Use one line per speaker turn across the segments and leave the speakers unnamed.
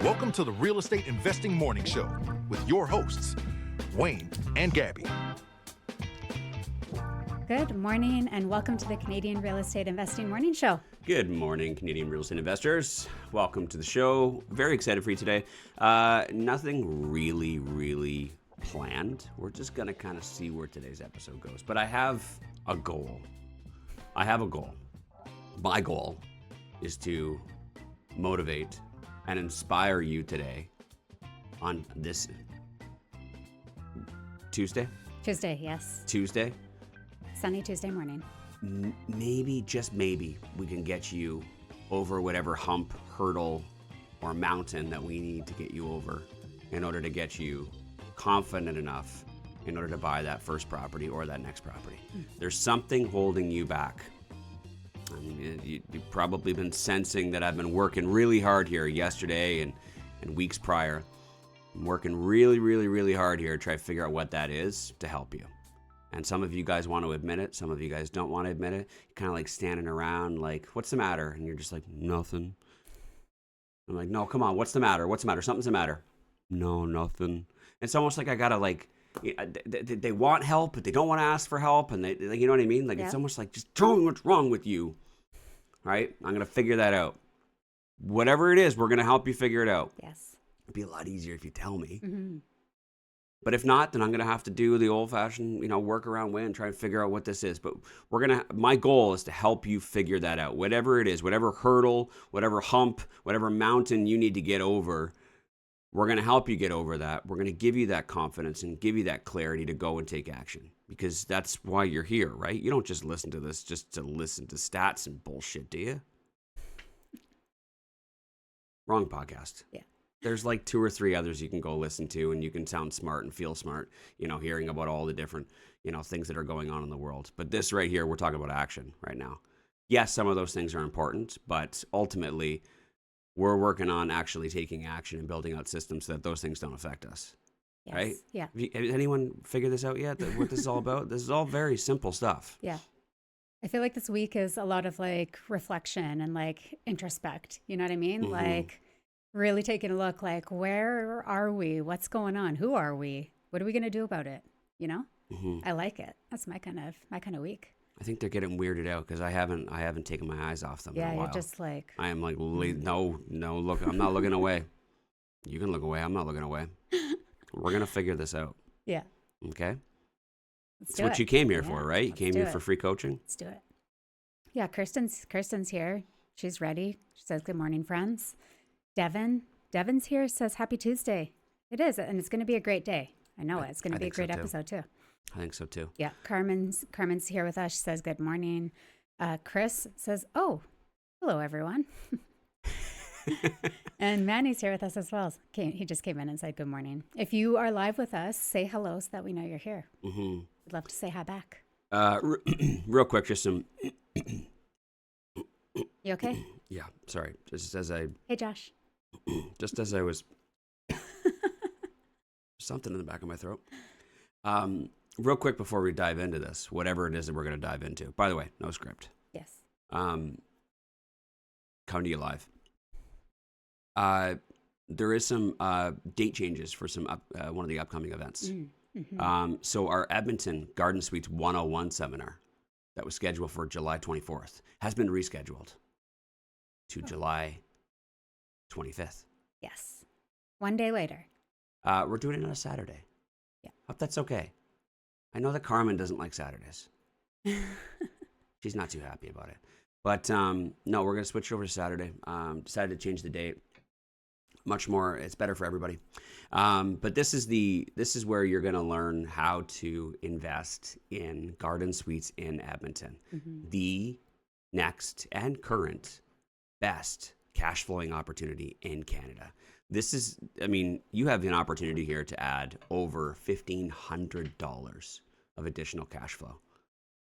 Welcome to the Real Estate Investing Morning Show with your hosts, Wayne and Gabby.
Good morning and welcome to the Canadian Real Estate Investing Morning Show.
Good morning, Canadian real estate investors. Welcome to the show. Very excited for you today. Nothing really planned. We're just going to kind of see where today's episode goes. But I have a goal. My goal is to motivate and inspire you today on this Tuesday.
Yes.
Tuesday.
Sunny Tuesday morning.
Maybe, just maybe, we can get you over whatever hump, hurdle, or mountain that we need to get you over in order to get you confident enough in order to buy that first property or that next property. There's something holding you back. I mean, you've probably been sensing that I've been working really hard here yesterday and weeks prior. I'm working really hard here to try to figure out what that is to help you. And some of you guys want to admit it. Some of you guys don't want to admit it. You're kind of like standing around like, what's the matter? And you're just like, nothing. I'm like, no, come on. What's the matter? Something's the matter. No, nothing. It's almost like I got to like, they want help, but they don't want to ask for help. And they, you know what I mean? Like, It's almost like, just tell me what's wrong with you. Right? I'm going to figure that out. Whatever it is, we're going to help you figure it out.
Yes.
It'd be a lot easier if you tell me.
Mm-hmm.
But if not, then I'm going to have to do the old-fashioned, workaround way and try and figure out what this is. But my goal is to help you figure that out. Whatever it is, whatever hurdle, whatever hump, whatever mountain you need to get over, we're going to help you get over that. We're going to give you that confidence and give you that clarity to go and take action. Because that's why you're here, right? You don't just listen to this just to listen to stats and bullshit, do you? Wrong podcast.
Yeah.
There's like 2 or 3 others you can go listen to and you can sound smart and feel smart, hearing about all the different, things that are going on in the world. But this right here, we're talking about action right now. Yes, some of those things are important, but ultimately we're working on actually taking action and building out systems so that those things don't affect us.
Yes.
Right?
Yeah.
Has anyone figured this out yet? What this is all about? This is all very simple stuff.
Yeah. I feel like this week is a lot of like reflection and like introspect. You know what I mean?
Mm-hmm.
Like really taking a look like, where are we? What's going on? Who are we? What are we going to do about it?
Mm-hmm.
I like it. That's my kind of week.
I think they're getting weirded out because I haven't taken my eyes off them in a while.
Yeah, you're just like,
I am like, no, look, I'm not looking away. You can look away. I'm not looking away. We're going to figure this out.
Yeah.
Okay?
That's
what you came here for, right? You came here
it.
for free coaching?
Let's do it. Yeah, Kirsten's here. She's ready. She says, good morning, friends. Devin's here, says, happy Tuesday. It is, and it's going to be a great day. I know it. It's going to be a great episode, too.
I think so, too.
Yeah, Carmen's here with us. She says, good morning. Chris says, oh, hello, everyone. And Manny's here with us as well. He just came in and said, good morning. If you are live with us, say hello so that we know you're here.
Mm-hmm.
We'd love to say hi back.
Real quick, just some...
You okay?
Yeah, sorry.
Hey, Josh.
Just as I was... something in the back of my throat. Real quick before we dive into this, whatever it is that we're going to dive into. By the way, no script.
Yes.
Coming to you live. There is some date changes for some one of the upcoming events.
Mm-hmm.
So our Edmonton Garden Suites 101 seminar that was scheduled for July 24th has been rescheduled to July 25th.
Yes. One day later.
We're doing it on a Saturday.
Yeah.
Hope that's okay. I know that Carmen doesn't like Saturdays. She's not too happy about it. But no, we're going to switch over to Saturday. Decided to change the date. Much more, it's better for everybody. But this is where you're going to learn how to invest in garden suites in Edmonton. Mm-hmm. The next and current best cash flowing opportunity in Canada. You have an opportunity here to add over $1,500 of additional cash flow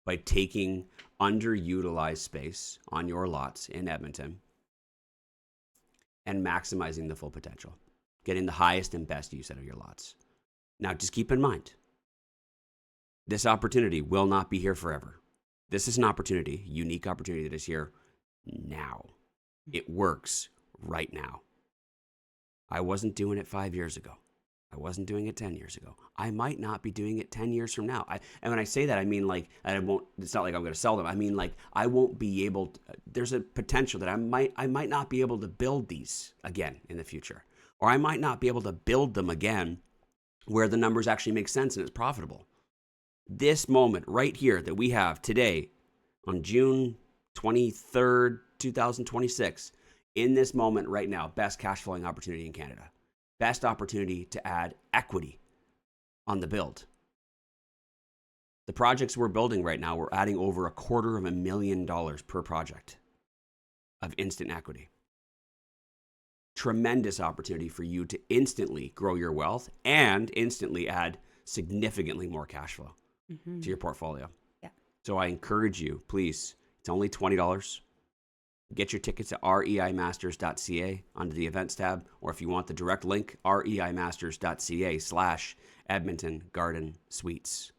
by taking underutilized space on your lots in Edmonton and maximizing the full potential, getting the highest and best use out of your lots. Now, just keep in mind, this opportunity will not be here forever. This is an opportunity, unique opportunity that is here now. It works right now. I wasn't doing it 5 years ago. I wasn't doing it 10 years ago. I might not be doing it 10 years from now. And when I say that, I mean like, I won't, it's not like I'm going to sell them. I mean like, I won't be able to, there's a potential that I might not be able to build these again in the future. Or I might not be able to build them again where the numbers actually make sense and it's profitable. This moment right here that we have today on June 23rd, 2026, in this moment right now, best cash flowing opportunity in Canada. Best opportunity to add equity on the build. The projects we're building right now, we're adding over $250,000 per project of instant equity. Tremendous opportunity for you to instantly grow your wealth and instantly add significantly more cash flow to your portfolio.
Yeah.
So I encourage you, please, it's only $20. Get your tickets at reimasters.ca under the events tab, or if you want the direct link, reimasters.ca/Edmonton Garden Suites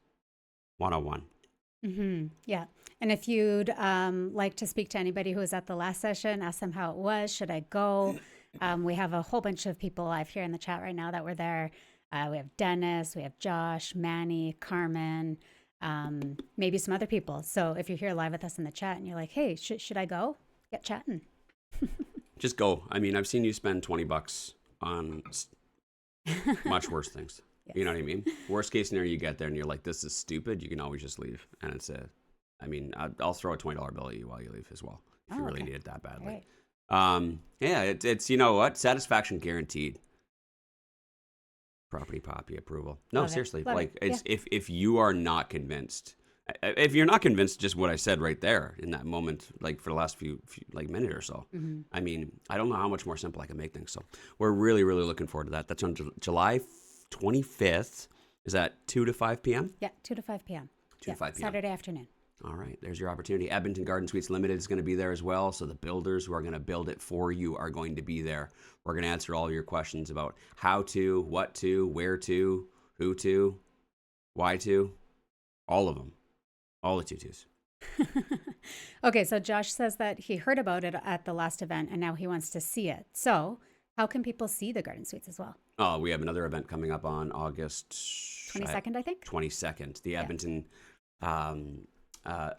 101.
Yeah. And if you'd like to speak to anybody who was at the last session, ask them how it was. Should I go? We have a whole bunch of people live here in the chat right now that were there. We have Dennis, we have Josh, Manny, Carmen, maybe some other people. So if you're here live with us in the chat and you're like, hey, should I go? Get chatting.
Just go. I mean, I've seen you spend $20 on much worse things. Yes. You know what I mean? Worst case scenario, you get there and you're like, this is stupid. You can always just leave. And I'll throw a $20 bill at you while you leave as well, if you really need it that badly. Right. Yeah, it's you know what? Satisfaction guaranteed. Property poppy approval. No,
Love
seriously.
Love
like
it.
it's if you are not convinced, if you're not convinced, just what I said right there in that moment, like for the last few like minute or so. I mean, I don't know how much more simple I can make things. So we're really, really looking forward to that. That's on July 25th. Is that 2 to 5 p.m.?
Yeah, 2 to 5 p.m.
2 to 5 p.m.
Saturday afternoon.
All right, there's your opportunity. Edmonton Garden Suites Limited is going to be there as well. So the builders who are going to build it for you are going to be there. We're going to answer all your questions about how to, what to, where to, who to, why to, all of them, all the tutus.
Okay, so Josh says that he heard about it at the last event and now he wants to see it. So how can people see the Garden Suites as well?
Oh, we have another event coming up on August
22nd, I think.
22nd, the Edmonton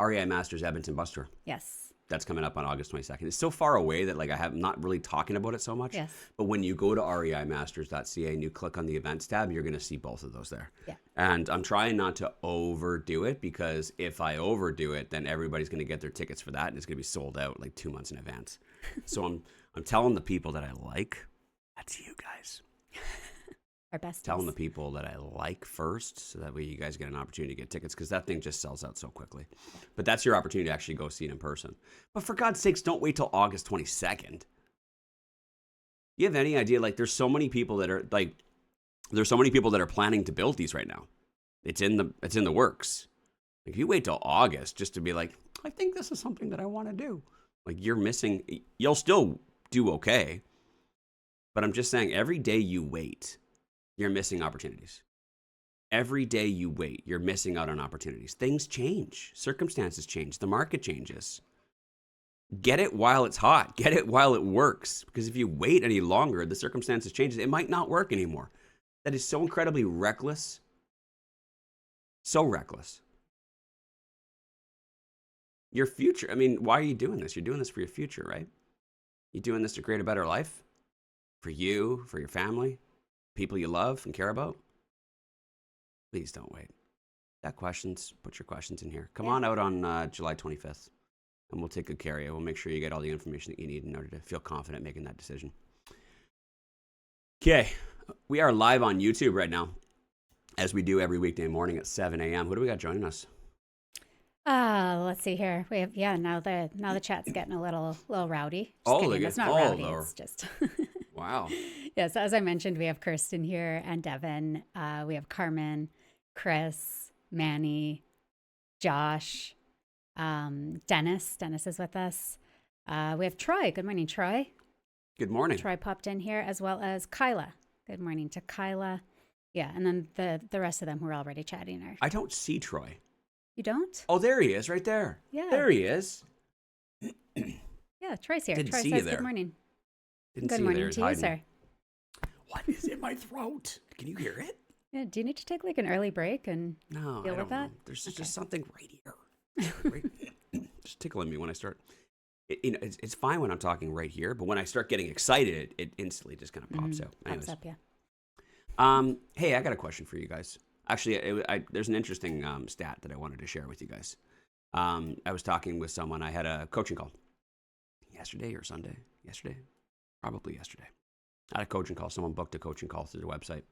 REI Masters Edmonton Bus Tour.
Yes.
That's coming up on August 22nd. It's so far away that like I'm not really talking about it so much.
Yes.
But when you go to reimasters.ca and you click on the events tab, you're going to see both of those there.
Yeah.
And I'm trying not to overdo it because if I overdo it, then everybody's going to get their tickets for that and it's going to be sold out like 2 months in advance. So I'm telling the people that I like, that's you guys.
Our best.
Telling the people that I like first, so that way you guys get an opportunity to get tickets, because that thing just sells out so quickly. But that's your opportunity to actually go see it in person. But for God's sakes, don't wait till August 22nd. You have any idea? Like, there's so many people that are planning to build these right now. It's in the works. If you wait till August just to be like, I think this is something that I want to do, like you're missing. You'll still do okay. But I'm just saying, every day you wait, you're missing opportunities. Every day you wait, you're missing out on opportunities. Things change. Circumstances change. The market changes. Get it while it's hot. Get it while it works. Because if you wait any longer, the circumstances change. It might not work anymore. That is so incredibly reckless. So reckless. Your future. I mean, why are you doing this? You're doing this for your future, right? You're doing this to create a better life. For you, for your family, people you love and care about. Please don't wait. Got questions? Put your questions in here. Come on out on July 25th, and we'll take good care of you. We'll make sure you get all the information that you need in order to feel confident making that decision. Okay, we are live on YouTube right now, as we do every weekday morning at 7 a.m. Who do we got joining us?
Let's see here. We have now the chat's getting a little rowdy.
It's
not rowdy. It's just
wow.
Yes, as I mentioned, we have Kirsten here and Devin. We have Carmen, Chris, Manny, Josh, Dennis. Dennis is with us. We have Troy. Good morning, Troy.
Good morning.
Troy popped in here, as well as Kyla. Good morning to Kyla. Yeah, and then the rest of them who are already chatting are.
I don't see Troy.
You don't?
Oh, there he is, right there.
Yeah.
There he is.
Yeah, Troy's here.
Didn't
Troy
see
says
you there.
Good morning.
Didn't
Good
see
morning
you there.
to you, sir.
What is in my throat? Can you hear it?
Yeah, do you need to take like an early break and
No,
deal
I
with
don't know.
that?
There's just something right here. Just tickling me when I start. It's fine when I'm talking right here, but when I start getting excited, it instantly just kind of pops out. Anyways.
Pops up, yeah.
Hey, I got a question for you guys. Actually, there's an interesting stat that I wanted to share with you guys. I was talking with someone. I had a coaching call yesterday or Sunday. Probably yesterday. I had a coaching call. Someone booked a coaching call through the website,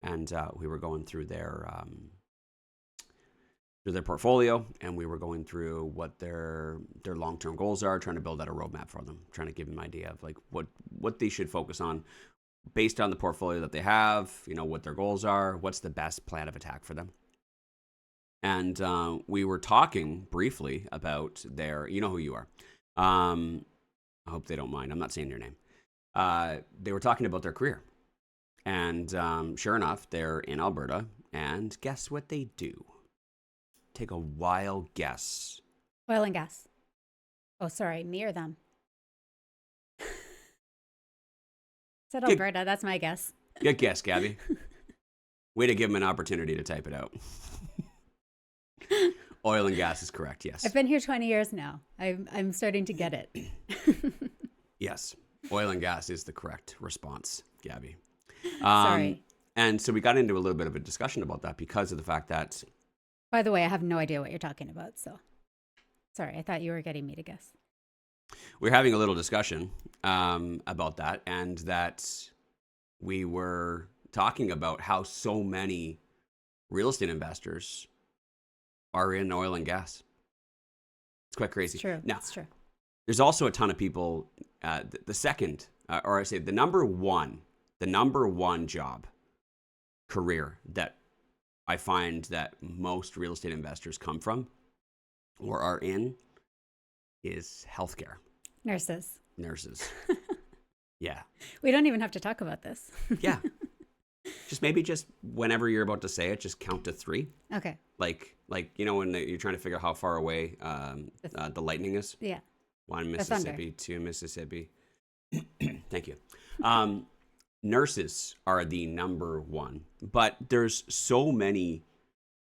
and we were going through their portfolio, and we were going through what their long-term goals are, trying to build out a roadmap for them, trying to give them an idea of like what they should focus on based on the portfolio that they have, what their goals are, what's the best plan of attack for them. And we were talking briefly about you know who you are. I hope they don't mind. I'm not saying your name. They were talking about their career. And sure enough, they're in Alberta. And guess what they do? Take a wild guess.
Oil and gas. Oh, sorry, me or them? Said Alberta, that's my guess.
Good guess, Gabby. Way to give them an opportunity to type it out. Oil and gas is correct, yes.
I've been here 20 years now. I'm starting to get it.
Yes, oil and gas is the correct response, Gabby.
Sorry.
And so we got into a little bit of a discussion about that because of the fact that...
By the way, I have no idea what you're talking about, so... Sorry, I thought you were getting me to guess.
We're having a little discussion about that, and that we were talking about how so many real estate investors are in oil and gas. It's quite crazy.
It's true.
Now,
it's true.
There's also a ton of people, the second, or I say the number one job, career that I find that most real estate investors come from or are in is healthcare.
Nurses.
Yeah.
We don't even have to talk about this.
Yeah. Just whenever you're about to say it, just count to 3.
Okay.
Like when you're trying to figure out how far away the lightning is.
Yeah.
1 Mississippi, 2 Mississippi. Thank you. Nurses are the number one, but there's so many,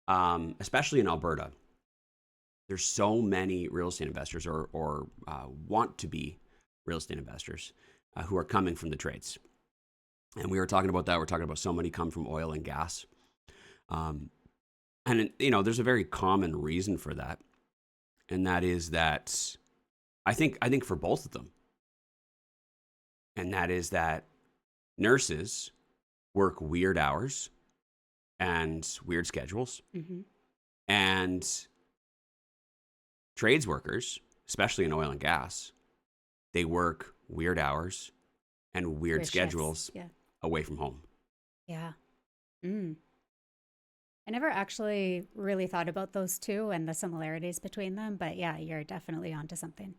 especially in Alberta, there's so many real estate investors or want to be real estate investors who are coming from the trades. And we were talking about that. We're talking about so many come from oil and gas. And there's a very common reason for that. And that is that I think for both of them. And that is that nurses work weird hours and weird schedules. Mm-hmm. And trades workers, especially in oil and gas, they work weird hours and weird schedules away from home.
Yeah. I never actually really thought about those two and the similarities between them, but yeah, you're definitely onto something.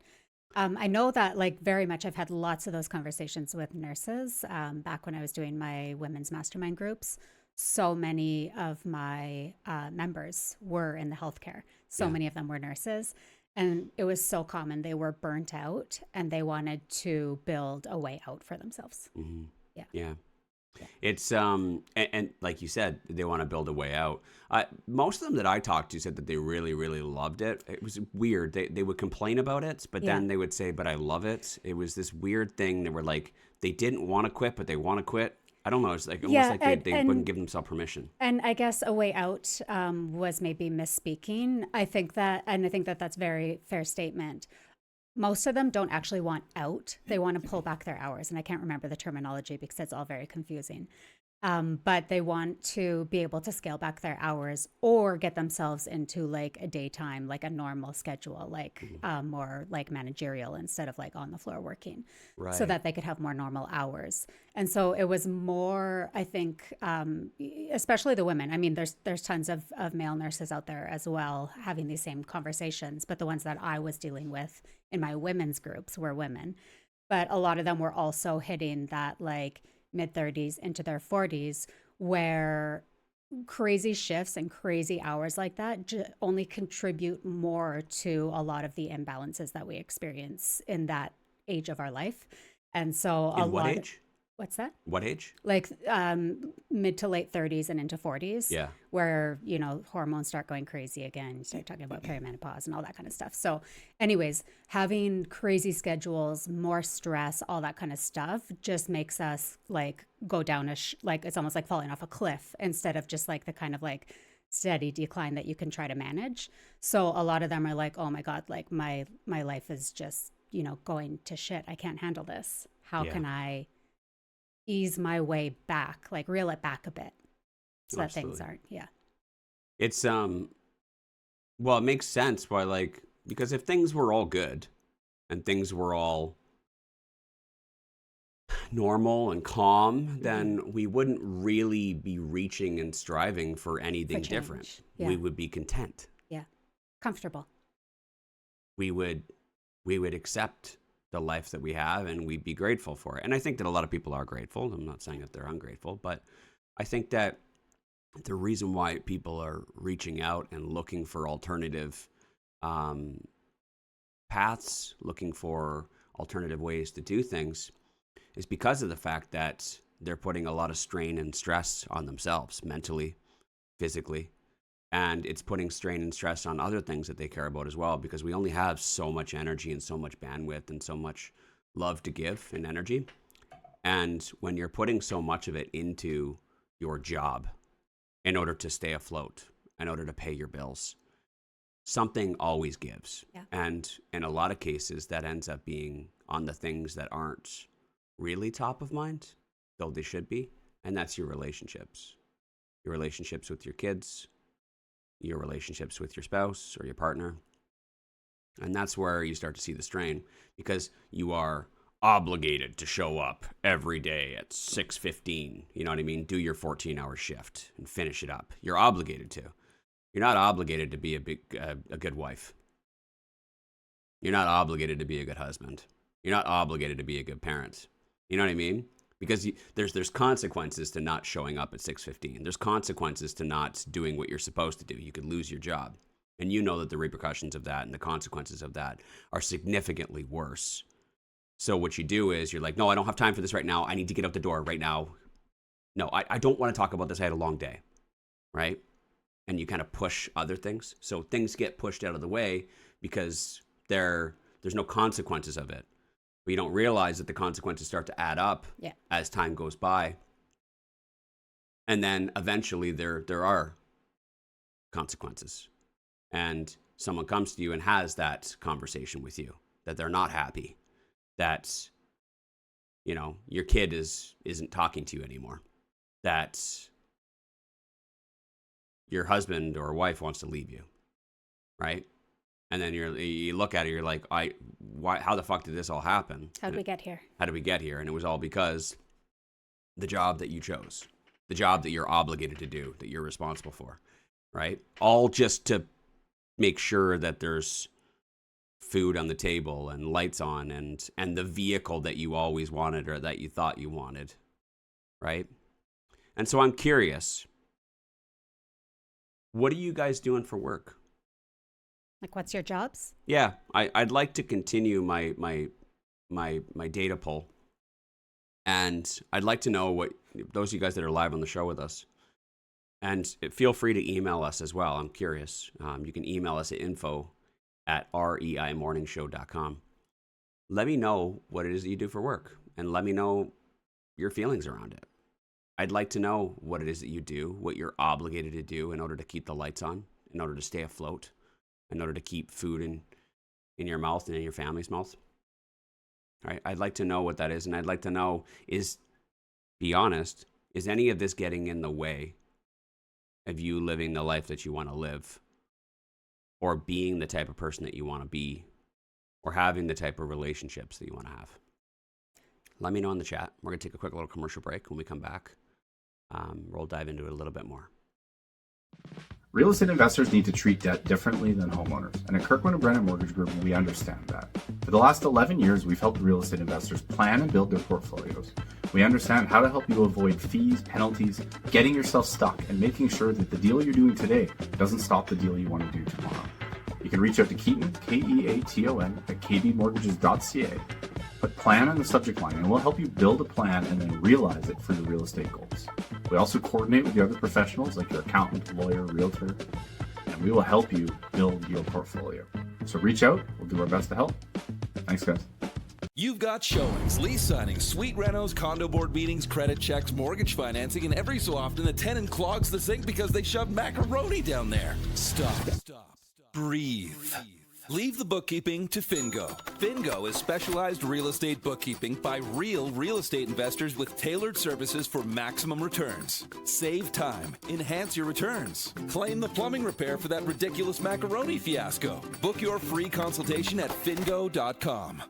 I know that very much I've had lots of those conversations with nurses back when I was doing my women's mastermind groups. So many of my members were in the healthcare. So many of them were nurses. And it was so common. They were burnt out and they wanted to build a way out for themselves.
Mm-hmm. Yeah. It's, and like you said, they want to build a way out. Most of them that I talked to said that they really, really loved it. It was weird. They would complain about it, but then they would say, but I love it. It was this weird thing. They were like, they didn't want to quit, but they want to quit. I don't know. It's like almost like they wouldn't give themselves permission.
And I guess a way out was maybe misspeaking. I think that's very fair statement. Most of them don't actually want out. They want to pull back their hours. And I can't remember the terminology because it's all very confusing. But they want to be able to scale back their hours or get themselves into a daytime, a normal schedule, more managerial instead of on the floor working, right, so that they could have more normal hours. And so it was more, I think, especially the women. I mean, there's tons of male nurses out there as well having these same conversations, but the ones that I was dealing with in my women's groups were women. But a lot of them were also hitting that mid-30s into their 40s, where crazy shifts and crazy hours like that only contribute more to a lot of the imbalances that we experience in that age of our life. And so
in what age?
What's that?
What age?
Like mid to late 30s and into 40s.
Yeah.
Where, you know, hormones start going crazy again. You start talking about perimenopause and all that kind of stuff. So anyways, having crazy schedules, more stress, all that kind of stuff just makes us like go down like it's almost like falling off a cliff instead of just like the kind of like steady decline that you can try to manage. So a lot of them are like, oh my God, like my life is just, you know, going to shit. I can't handle this. How can I ease my way back, like reel it back a bit so that things aren't,
It's, well, it makes sense why, like, because if things were all good and things were all normal and calm, then we wouldn't really be reaching and striving for anything different.
Yeah.
We would be content.
Yeah. Comfortable.
We would accept the life that we have and we'd be grateful for it. And I think that a lot of people are grateful. I'm not saying that they're ungrateful, but I think that the reason why people are reaching out and looking for alternative paths, looking for alternative ways to do things is because of the fact that they're putting a lot of strain and stress on themselves mentally, physically, and it's putting strain and stress on other things that they care about as well, because we only have so much energy and so much bandwidth and so much love to give and energy. And when you're putting so much of it into your job in order to stay afloat, in order to pay your bills, something always gives.
Yeah.
And in a lot of cases, that ends up being on the things that aren't really top of mind, though they should be. And that's your relationships with your kids, your relationships with your spouse or your partner. And that's where you start to see the strain, because you are obligated to show up every day at 6:15. You know what I mean? Do your 14-hour shift and finish it up. You're obligated to. You're not obligated to be a good wife. You're not obligated to be a good husband. You're not obligated to be a good parent. You know what I mean? Because there's consequences to not showing up at 6:15. There's consequences to not doing what you're supposed to do. You could lose your job. And you know that the repercussions of that and the consequences of that are significantly worse. So what you do is you're like, no, I don't have time for this right now. I need to get out the door right now. No, I don't want to talk about this. I had a long day, right? And you kind of push other things. So things get pushed out of the way because there's no consequences of it. But you don't realize that the consequences start to add up as time goes by. And then eventually there are consequences. And someone comes to you and has that conversation with you, that they're not happy, that, you know, your kid isn't talking to you anymore, that your husband or wife wants to leave you, right? And then you look at it, you're like, how the fuck did this all happen?
How did we get here?
How did we get here? And it was all because the job that you chose, the job that you're obligated to do, that you're responsible for, right? All just to make sure that there's food on the table and lights on and the vehicle that you always wanted or that you thought you wanted, right? And so I'm curious, what are you guys doing for work?
Like, what's your jobs?
Yeah, I'd like to continue my data poll, and I'd like to know what those of you guys that are live on the show with us, and feel free to email us as well. I'm curious. You can email us at info@reimorningshow.com. Let me know what it is that you do for work, and let me know your feelings around it. I'd like to know what it is that you do, what you're obligated to do in order to keep the lights on, in order to stay afloat, in order to keep food in your mouth and in your family's mouth. All right? I'd like to know what that is, and I'd like to know be honest, is any of this getting in the way of you living the life that you want to live, or being the type of person that you want to be, or having the type of relationships that you want to have? Let me know in the chat. We're going to take a quick little commercial break. When we come back, we'll dive into it a little bit more.
Real estate investors need to treat debt differently than homeowners, and at Kirkland & Brennan Mortgage Group, we understand that. For the last 11 years, we've helped real estate investors plan and build their portfolios. We understand how to help you avoid fees, penalties, getting yourself stuck, and making sure that the deal you're doing today doesn't stop the deal you want to do tomorrow. You can reach out to Keaton, Keaton, at kbmortgages.ca. Put plan in the subject line and we'll help you build a plan and then realize it for your real estate goals. We also coordinate with the other professionals like your accountant, lawyer, realtor, and we will help you build your portfolio. So reach out. We'll do our best to help. Thanks, guys.
You've got showings, lease signings, suite renos, condo board meetings, credit checks, mortgage financing, and every so often the tenant clogs the sink because they shoved macaroni down there. Stop. Breathe. Leave the bookkeeping to Fingo. Fingo is specialized real estate bookkeeping by real estate investors with tailored services for maximum returns. Save time. Enhance your returns. Claim the plumbing repair for that ridiculous macaroni fiasco. Book your free consultation at fingo.com.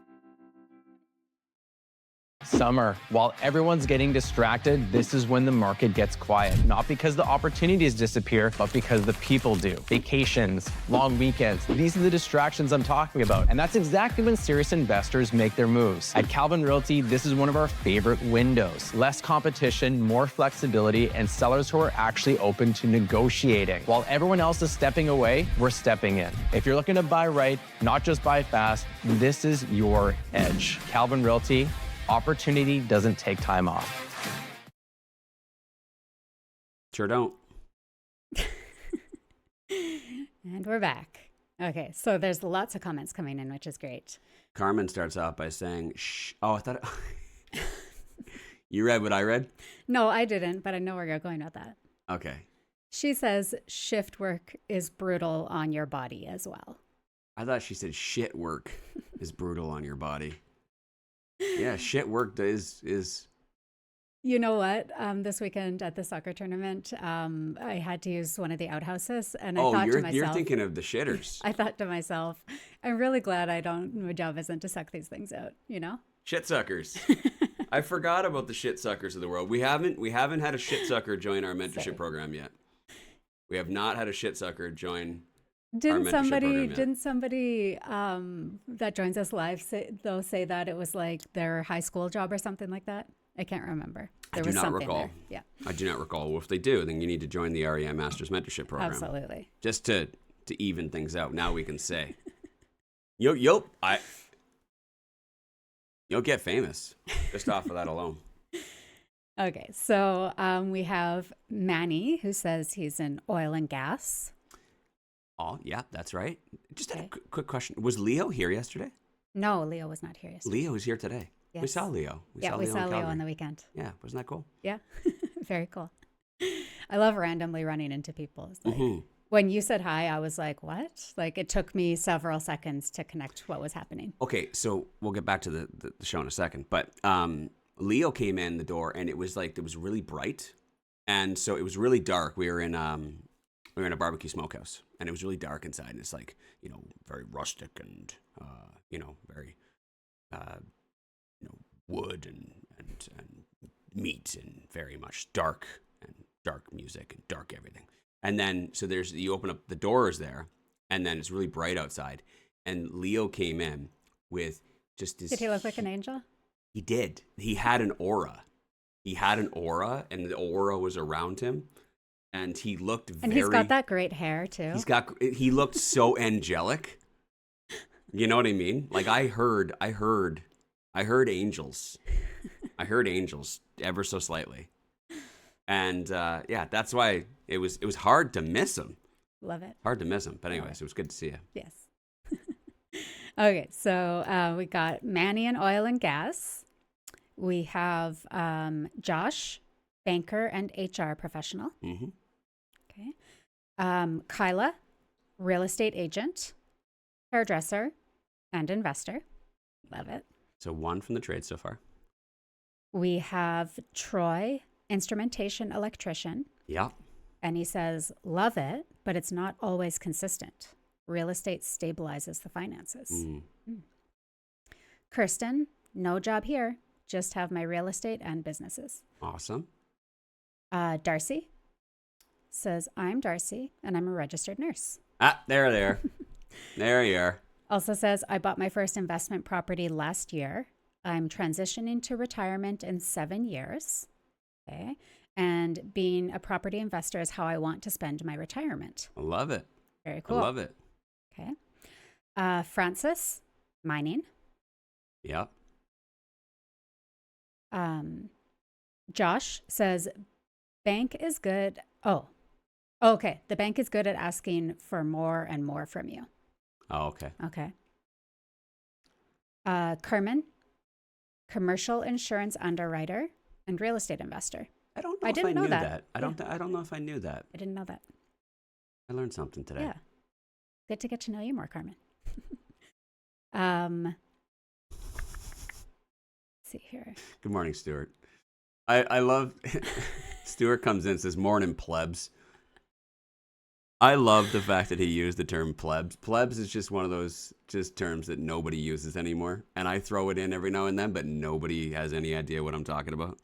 Summer. While everyone's getting distracted, this is when the market gets quiet. Not because the opportunities disappear, but because the people do. Vacations, long weekends, these are the distractions I'm talking about. And that's exactly when serious investors make their moves. At Calvin Realty, this is one of our favorite windows. Less competition, more flexibility, and sellers who are actually open to negotiating. While everyone else is stepping away, we're stepping in. If you're looking to buy right, not just buy fast, this is your edge. Calvin Realty. Opportunity doesn't take time off.
Sure don't.
And we're back. Okay, so there's lots of comments coming in, which is great.
Carmen starts off by saying, shh. Oh, I thought you read what I read?
No, I didn't, but I know where you're going with that.
Okay.
She says shift work is brutal on your body as well.
I thought she said shit work is brutal on your body. Yeah, shit work is.
You know what? This weekend at the soccer tournament, I had to use one of the outhouses, and I thought to myself,
you're thinking of the shitters.
I thought to myself, I'm really glad my job isn't to suck these things out. You know,
shit suckers. I forgot about the shit suckers of the world. We haven't had a shit sucker join our mentorship program yet. We have not had a shit sucker join.
Didn't somebody that joins us live say that it was like their high school job or something like that? I can't remember. There was something there. Yeah. I
do not recall. Well, if they do, then you need to join the REM Masters Mentorship Program.
Absolutely.
Just to even things out. Now we can say, you'll get famous just off of that alone.
Okay, so we have Manny who says he's in oil and gas.
Oh, yeah, that's right. Just had a quick question. Was Leo here yesterday?
No, Leo was not here yesterday.
Leo is here today. Yes. We saw Leo.
We saw Leo on the weekend.
Yeah, wasn't that cool?
Yeah, very cool. I love randomly running into people. Like, when you said hi, I was like, what? Like, it took me several seconds to connect what was happening.
Okay, so we'll get back to the show in a second. But Leo came in the door, and it was really bright. And so it was really dark. We were in a barbecue smokehouse, and it was really dark inside, and it's like, very rustic and, very, wood and meat and very much dark music and dark everything. And then, so you open up, the door is there, and then it's really bright outside. And Leo came in with just this.
Did he look like an angel?
He did. He had an aura. And the aura was around him. And he looked very...
And he's got that great hair, too.
He looked so angelic. You know what I mean? Like, I heard angels. I heard angels ever so slightly. And, that's why it was hard to miss him.
Love it.
Hard to miss him. But anyways, it was good to see you.
Yes. Okay, so we got Manny in oil and gas. We have Josh, banker and HR professional. Mm-hmm. Okay. Kyla, real estate agent, hairdresser, and investor. Love it.
So one from the trade so far.
We have Troy, instrumentation electrician.
Yeah.
And he says, love it, but it's not always consistent. Real estate stabilizes the finances. Kirsten, no job here. Just have my real estate and businesses.
Awesome.
Darcy says, I'm Darcy, and I'm a registered nurse.
There you are.
Also says, I bought my first investment property last year. I'm transitioning to retirement in 7 years. Okay. And being a property investor is how I want to spend my retirement.
I love it.
Very cool.
I love it.
Okay. Francis, mining.
Yep.
Josh says, bank is good. Oh, okay. The bank is good at asking for more and more from you.
Oh, okay.
Okay. Carmen, commercial insurance underwriter and real estate investor.
I don't know
I
if
didn't
I
know
knew
that.
that. I don't know if I knew that.
I didn't know that.
I learned something today.
Yeah. Good to get to know you more, Carmen. Let's see here.
Good morning, Stuart. I love Stuart comes in and says, "Morning, plebs." I love the fact that he used the term plebs. Plebs is just one of those just terms that nobody uses anymore. And I throw it in every now and then, but nobody has any idea what I'm talking about.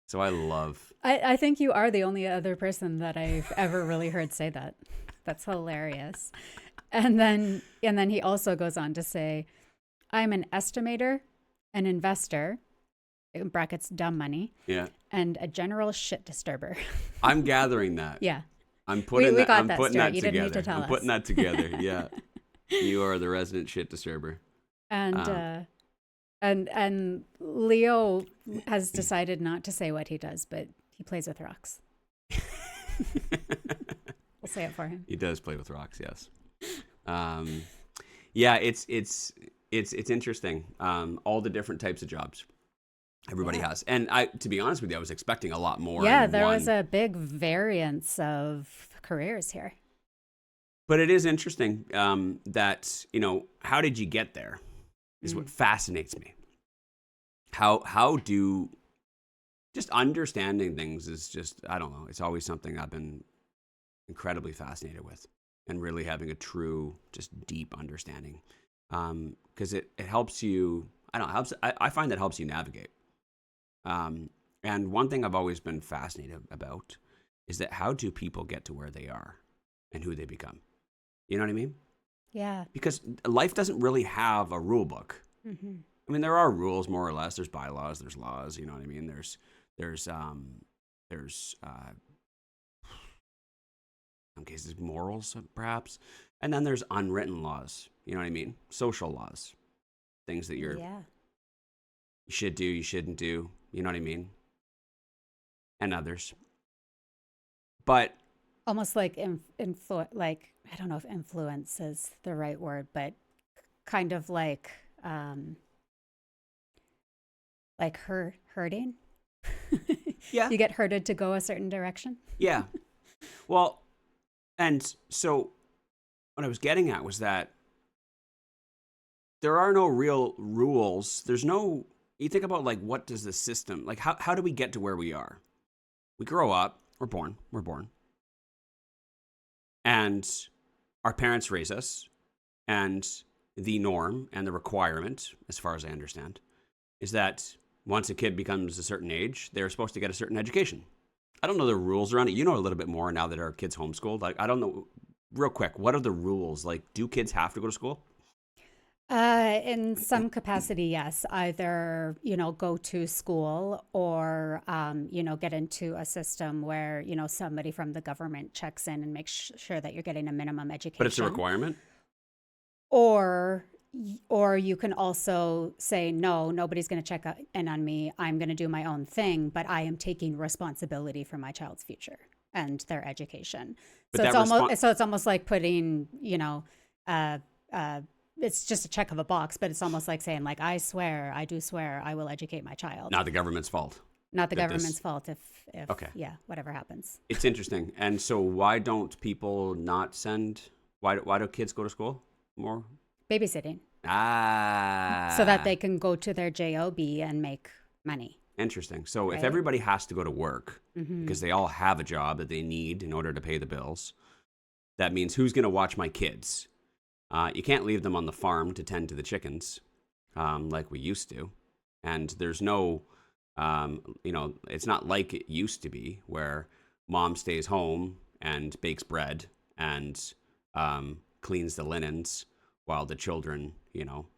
So I love.
I think you are the only other person that I've ever really heard say that. That's hilarious. And then he also goes on to say, I'm an estimator, an investor, in brackets, dumb money,
Yeah.
and a general shit disturber.
I'm gathering that.
Yeah.
I'm putting
we
that,
got
I'm
that,
putting
Stuart.
that
You
together.
didn't need to tell
I'm
us.
putting that together. Yeah. You are the resident shit disturber.
And and Leo has decided not to say what he does, but he plays with rocks. We'll say it for him.
He does play with rocks, yes. Yeah, it's interesting. All the different types of jobs everybody has, and to be honest with you, I was expecting a lot more.
Yeah, there was a big variance of careers here.
But it is interesting that how did you get there? Is what fascinates me. How do just understanding things is just, I don't know. It's always something I've been incredibly fascinated with, and really having a true, just deep understanding, because it helps you. I don't know. I find that helps you navigate. And one thing I've always been fascinated about is that how do people get to where they are and who they become? You know what I mean?
Yeah.
Because life doesn't really have a rule book.
Mm-hmm.
I mean, there are rules more or less. There's bylaws. There's laws. You know what I mean? There's some cases morals perhaps, and then there's unwritten laws. You know what I mean? Social laws, things that you should do, you shouldn't do. You know what I mean? And others, but
almost like like I don't know if influence is the right word, but kind of like herding.
Yeah,
you get herded to go a certain direction.
Yeah. Well, and so what I was getting at was that there are no real rules. There's no. You think about like what does the system like? How do we get to where we are? We grow up. We're born. And our parents raise us, and the norm and the requirement, as far as I understand, is that once a kid becomes a certain age, they're supposed to get a certain education. I don't know the rules around it. You know a little bit more now that our kids homeschooled. Like, I don't know. Real quick, what are the rules? Like, do kids have to go to school?
In some capacity, yes. Either, go to school or, get into a system where, somebody from the government checks in and makes sure that you're getting a minimum education.
But it's a requirement?
Or you can also say, no, nobody's going to check in on me. I'm going to do my own thing, but I am taking responsibility for my child's future and their education.
But
So it's almost like putting, it's just a check of a box, but it's almost like saying, like, I do swear I will educate my child.
Not the government's fault.
Not the government's fault if
okay.
Yeah, whatever happens.
It's interesting. And so why don't people not why do kids go to school more?
Babysitting.
Ah.
So that they can go to their job and make money.
Interesting. So
Right?
if everybody has to go to work because they all have a job that they need in order to pay the bills, that means who's going to watch my kids? You can't leave them on the farm to tend to the chickens like we used to. And there's no, it's not like it used to be where mom stays home and bakes bread and cleans the linens while the children,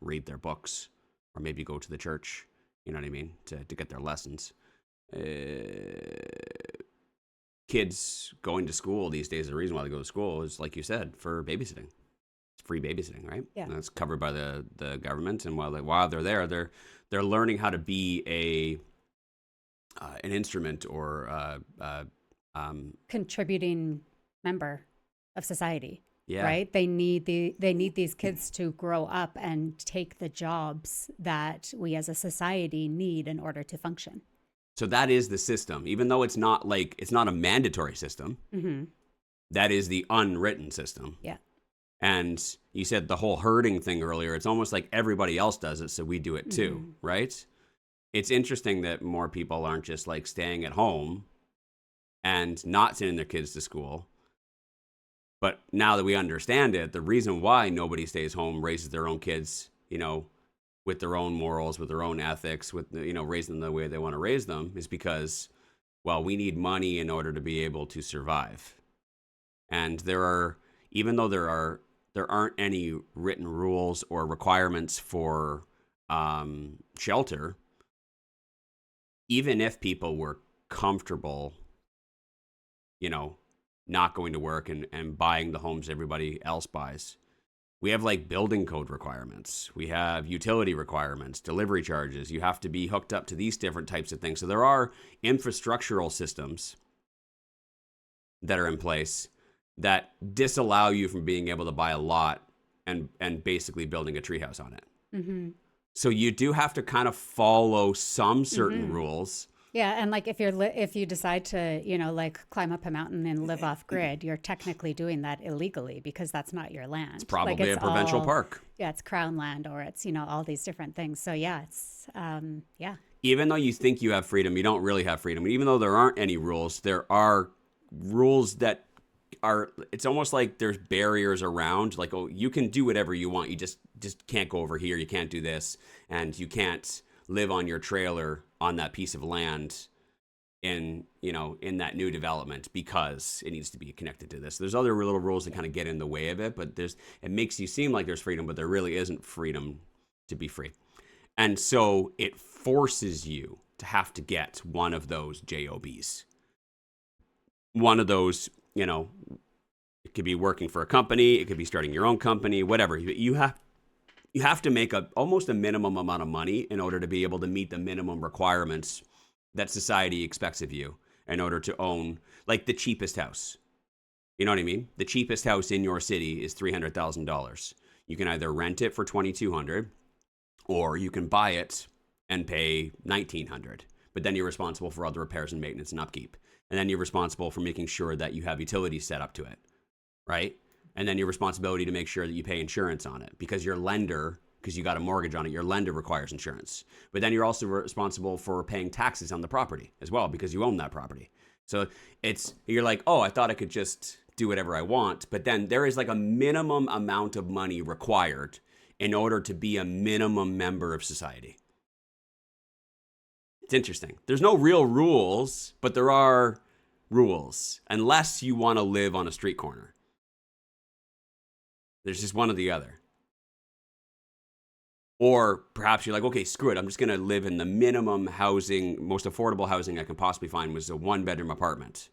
read their books or maybe go to the church, you know what I mean, to get their lessons. Kids going to school these days, the reason why they go to school is, like you said, for babysitting. Free babysitting, right?
Yeah.
And it's covered by the government, and while they're there, they're learning how to be an instrument or
contributing member of society.
Yeah.
Right? They need these kids to grow up and take the jobs that we as a society need in order to function.
So that is the system, even though it's not a mandatory system.
Mm-hmm.
That is the unwritten system.
Yeah.
And you said the whole herding thing earlier. It's almost like everybody else does it, so we do it too,
Mm-hmm.
right? It's interesting that more people aren't just like staying at home and not sending their kids to school. But now that we understand it, the reason why nobody stays home, raises their own kids, with their own morals, with their own ethics, with, raising them the way they want to raise them is because, well, we need money in order to be able to survive. And even though there aren't any written rules or requirements for shelter, even if people were comfortable, not going to work and buying the homes everybody else buys. We have like building code requirements. We have utility requirements, delivery charges. You have to be hooked up to these different types of things. So there are infrastructural systems that are in place that disallow you from being able to buy a lot and basically building a treehouse on it.
Mm-hmm.
So you do have to kind of follow some certain
Mm-hmm.
rules.
Yeah, and like if you decide to, like climb up a mountain and live off grid, you're technically doing that illegally because that's not your land.
It's probably
like
a provincial park.
Yeah, it's crown land or it's, all these different things. So yeah, it's yeah.
Even though you think you have freedom, you don't really have freedom. Even though there aren't any rules, there are rules that it's almost like there's barriers around, like, oh, you can do whatever you want. You just can't go over here. You can't do this. And you can't live on your trailer on that piece of land in that new development because it needs to be connected to this. There's other little rules that kind of get in the way of it, but it makes you seem like there's freedom, but there really isn't freedom to be free. And so it forces you to have to get one of those JOBs. One of those, it could be working for a company, it could be starting your own company, whatever. You have to make almost a minimum amount of money in order to be able to meet the minimum requirements that society expects of you in order to own, like, the cheapest house. You know what I mean? The cheapest house in your city is $300,000. You can either rent it for $2,200 or you can buy it and pay $1,900. But then you're responsible for all the repairs and maintenance and upkeep. And then you're responsible for making sure that you have utilities set up to it, right? And then your responsibility to make sure that you pay insurance on it because your lender, because you got a mortgage on it, your lender requires insurance. But then you're also responsible for paying taxes on the property as well because you own that property. So you're like, oh, I thought I could just do whatever I want. But then there is like a minimum amount of money required in order to be a minimum member of society. It's interesting. There's no real rules, but there are rules unless you want to live on a street corner. There's just one or the other. Or perhaps you're like, okay, screw it. I'm just going to live in the minimum housing, most affordable housing I can possibly find was a 1-bedroom apartment.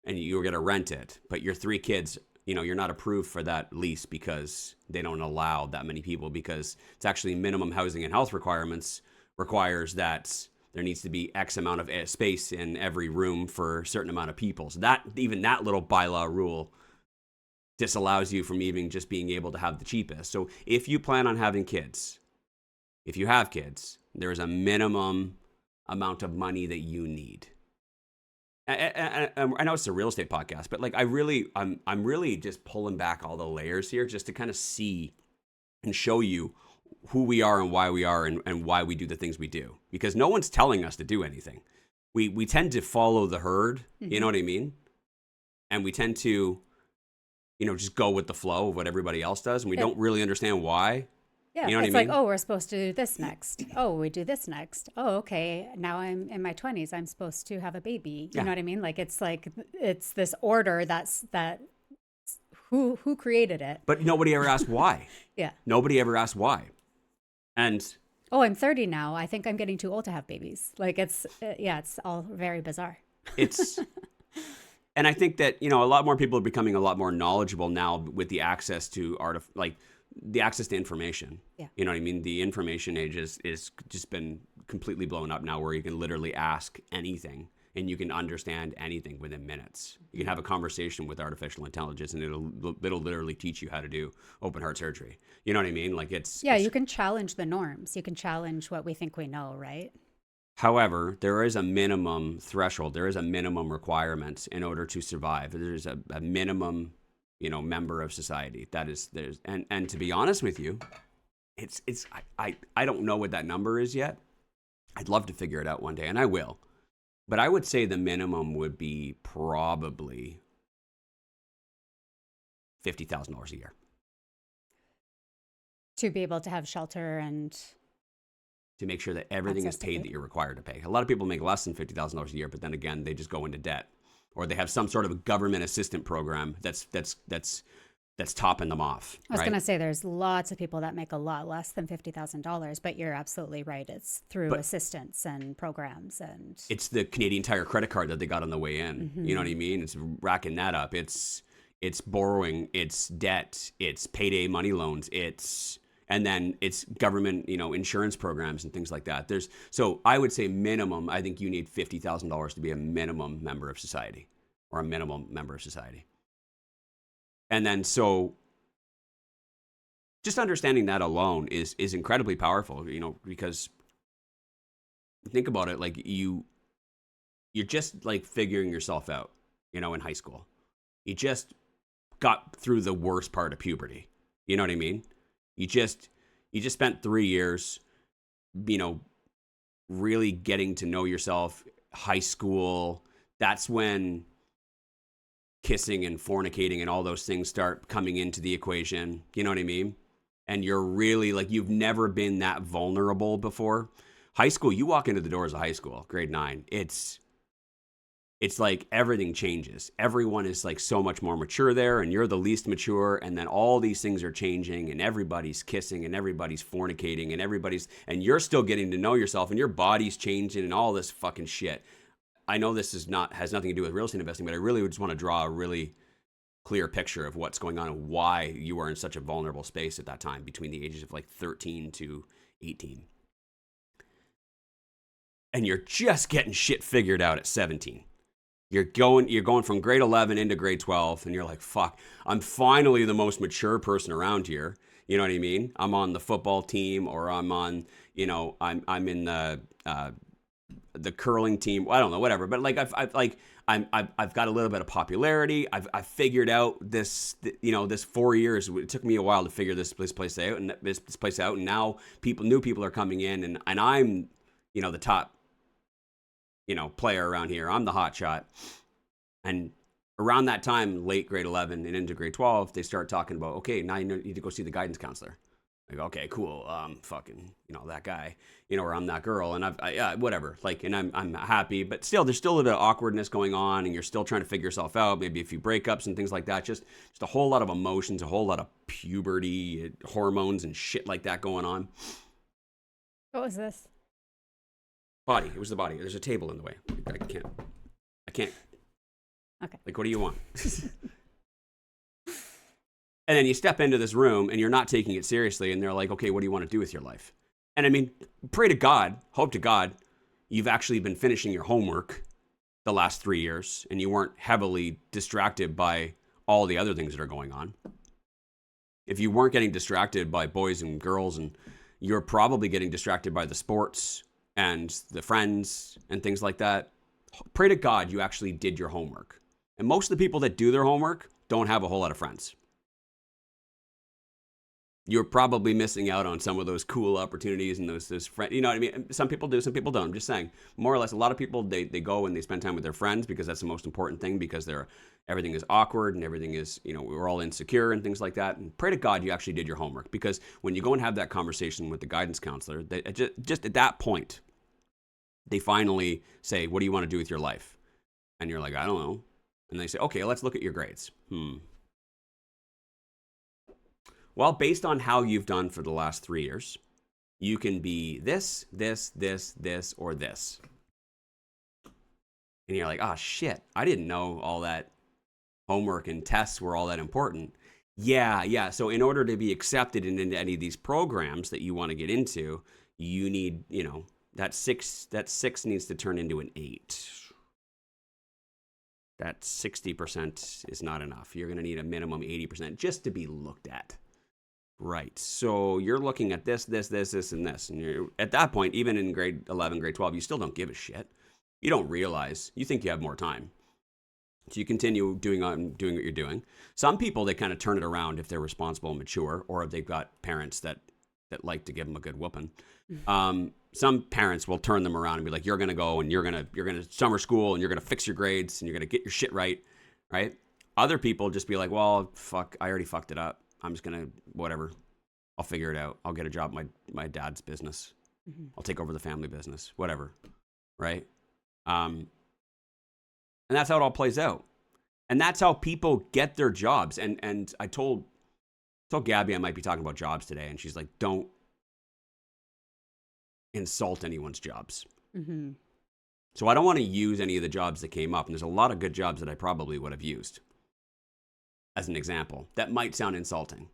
And you're going to rent it. But your 3 kids, you're not approved for that lease because they don't allow that many people because it's actually minimum housing and health requirements requires that there needs to be X amount of space in every room for a certain amount of people. So even that little bylaw rule disallows you from even just being able to have the cheapest. So if you plan on having kids, if you have kids, there's a minimum amount of money that you need. I know it's a real estate podcast, but like I'm really just pulling back all the layers here just to kind of see and show you who we are and why we are and why we do the things we do. Because no one's telling us to do anything. We tend to follow the herd, you know what I mean? And we tend to just go with the flow of what everybody else does, and we don't really understand why.
Yeah,
you know what
it's
I mean?
like, oh, we're supposed to do this next. Oh, we do this next. Oh, okay. Now I'm in my 20s. I'm supposed to have a baby. You know what I mean? Like it's this order that who created it.
But nobody ever asked why.
Yeah. Nobody
ever asked why. And
oh, I'm 30 now. I think I'm getting too old to have babies. Like it's all very bizarre.
And I think that, a lot more people are becoming a lot more knowledgeable now with the access to the access to information.
Yeah.
You know what I mean? The information age is just been completely blown up now where you can literally ask anything and you can understand anything within minutes. You can have a conversation with artificial intelligence and it'll literally teach you how to do open heart surgery. You know what I mean? Like
you can challenge the norms. You can challenge what we think we know, right?
However, there is a minimum threshold. There is a minimum requirement in order to survive. There's a minimum, member of society. And to be honest with you, I don't know what that number is yet. I'd love to figure it out one day, and I will. But I would say the minimum would be probably $50,000 a year.
To be able to have shelter and...
to make sure that everything is paid that you're required to pay. A lot of people make less than $50,000 a year, but then again, they just go into debt. Or they have some sort of a government assistant program that's topping them off.
I was going to say there's lots of people that make a lot less than $50,000, but you're absolutely right. It's through assistance and programs, and
it's the Canadian Tire credit card that they got on the way in. Mm-hmm. You know what I mean? It's racking that up. It's borrowing, it's debt, it's payday money loans, and then it's government, insurance programs and things like that. So I would say minimum, I think you need $50,000 to be a minimum member of society or a minimum member of society. And then so just understanding that alone is incredibly powerful, because think about it, like you're just like figuring yourself out, in high school. You just got through the worst part of puberty. You know what I mean? You just spent 3 years, really getting to know yourself. High school, that's when kissing and fornicating and all those things start coming into the equation. You know what I mean? And you're really like, you've never been that vulnerable before. High school, you walk into the doors of high school, grade 9. It's like everything changes. Everyone is like so much more mature there, and you're the least mature, and then all these things are changing, and everybody's kissing, and everybody's fornicating, and you're still getting to know yourself, and your body's changing, and all this fucking shit. I know this has nothing to do with real estate investing, but I really just want to draw a really clear picture of what's going on and why you are in such a vulnerable space at that time between the ages of like 13 to 18. And you're just getting shit figured out at 17. You're going from grade 11 into grade 12, and you're like, fuck, I'm finally the most mature person around here. You know what I mean? I'm on the football team, or I'm on, I'm in the curling team. I don't know, whatever. But like I've got a little bit of popularity. I've figured out this 4 years. It took me a while to figure this place out, and now new people are coming in, and I'm, the top, player around here. I'm the hot shot. And around that time, late grade 11 and into grade 12, they start talking about, okay, now you need to go see the guidance counselor. Like, okay, cool. Fucking, that guy, or I'm that girl, and whatever. Like, and I'm happy, but still, there's still a bit of awkwardness going on, and you're still trying to figure yourself out. Maybe a few breakups and things like that. Just a whole lot of emotions, a whole lot of puberty, hormones, and shit like that going on.
What was this?
Body. It was the body. There's a table in the way. I can't.
Okay.
Like, what do you want? And then you step into this room and you're not taking it seriously, and they're like, okay, what do you want to do with your life? And I mean, pray to God, hope to God, you've actually been finishing your homework the last 3 years and you weren't heavily distracted by all the other things that are going on. If you weren't getting distracted by boys and girls, and you're probably getting distracted by the sports and the friends and things like that, pray to God you actually did your homework. And most of the people that do their homework don't have a whole lot of friends. You're probably missing out on some of those cool opportunities and those friends. You know what I mean? Some people do, some people don't. I'm just saying, more or less, a lot of people, they go and they spend time with their friends because that's the most important thing, because everything is awkward and everything is, we're all insecure and things like that. And pray to God you actually did your homework, because when you go and have that conversation with the guidance counselor, just at that point, they finally say, what do you want to do with your life? And you're like, I don't know. And they say, okay, let's look at your grades. Well, based on how you've done for the last 3 years, you can be this, or this. And you're like, oh shit, I didn't know all that homework and tests were all that important. Yeah. So in order to be accepted into any of these programs that you want to get into, you need that six needs to turn into an 8. That 60% is not enough. You're going to need a minimum 80% just to be looked at. Right. So you're looking at this, and this. And you're, at that point, even in grade 11, grade 12, you still don't give a shit. You don't realize. You think you have more time. So you continue doing what you're doing. Some people, they kind of turn it around if they're responsible and mature, or if they've got parents that like to give them a good whooping. Some parents will turn them around and be like, you're going to go and you're going to summer school and you're going to fix your grades and you're going to get your shit right. Right. Other people just be like, well, fuck, I already fucked it up. I'm just going to, whatever. I'll figure it out. I'll get a job in my dad's business. I'll take over the family business, whatever. Right. And that's how it all plays out. And that's how people get their jobs. And I told Gabby I might be talking about jobs today. And she's like, don't insult anyone's jobs. So I don't want to use any of the jobs that came up. And there's a lot of good jobs that I probably would have used as an example. That might sound insulting.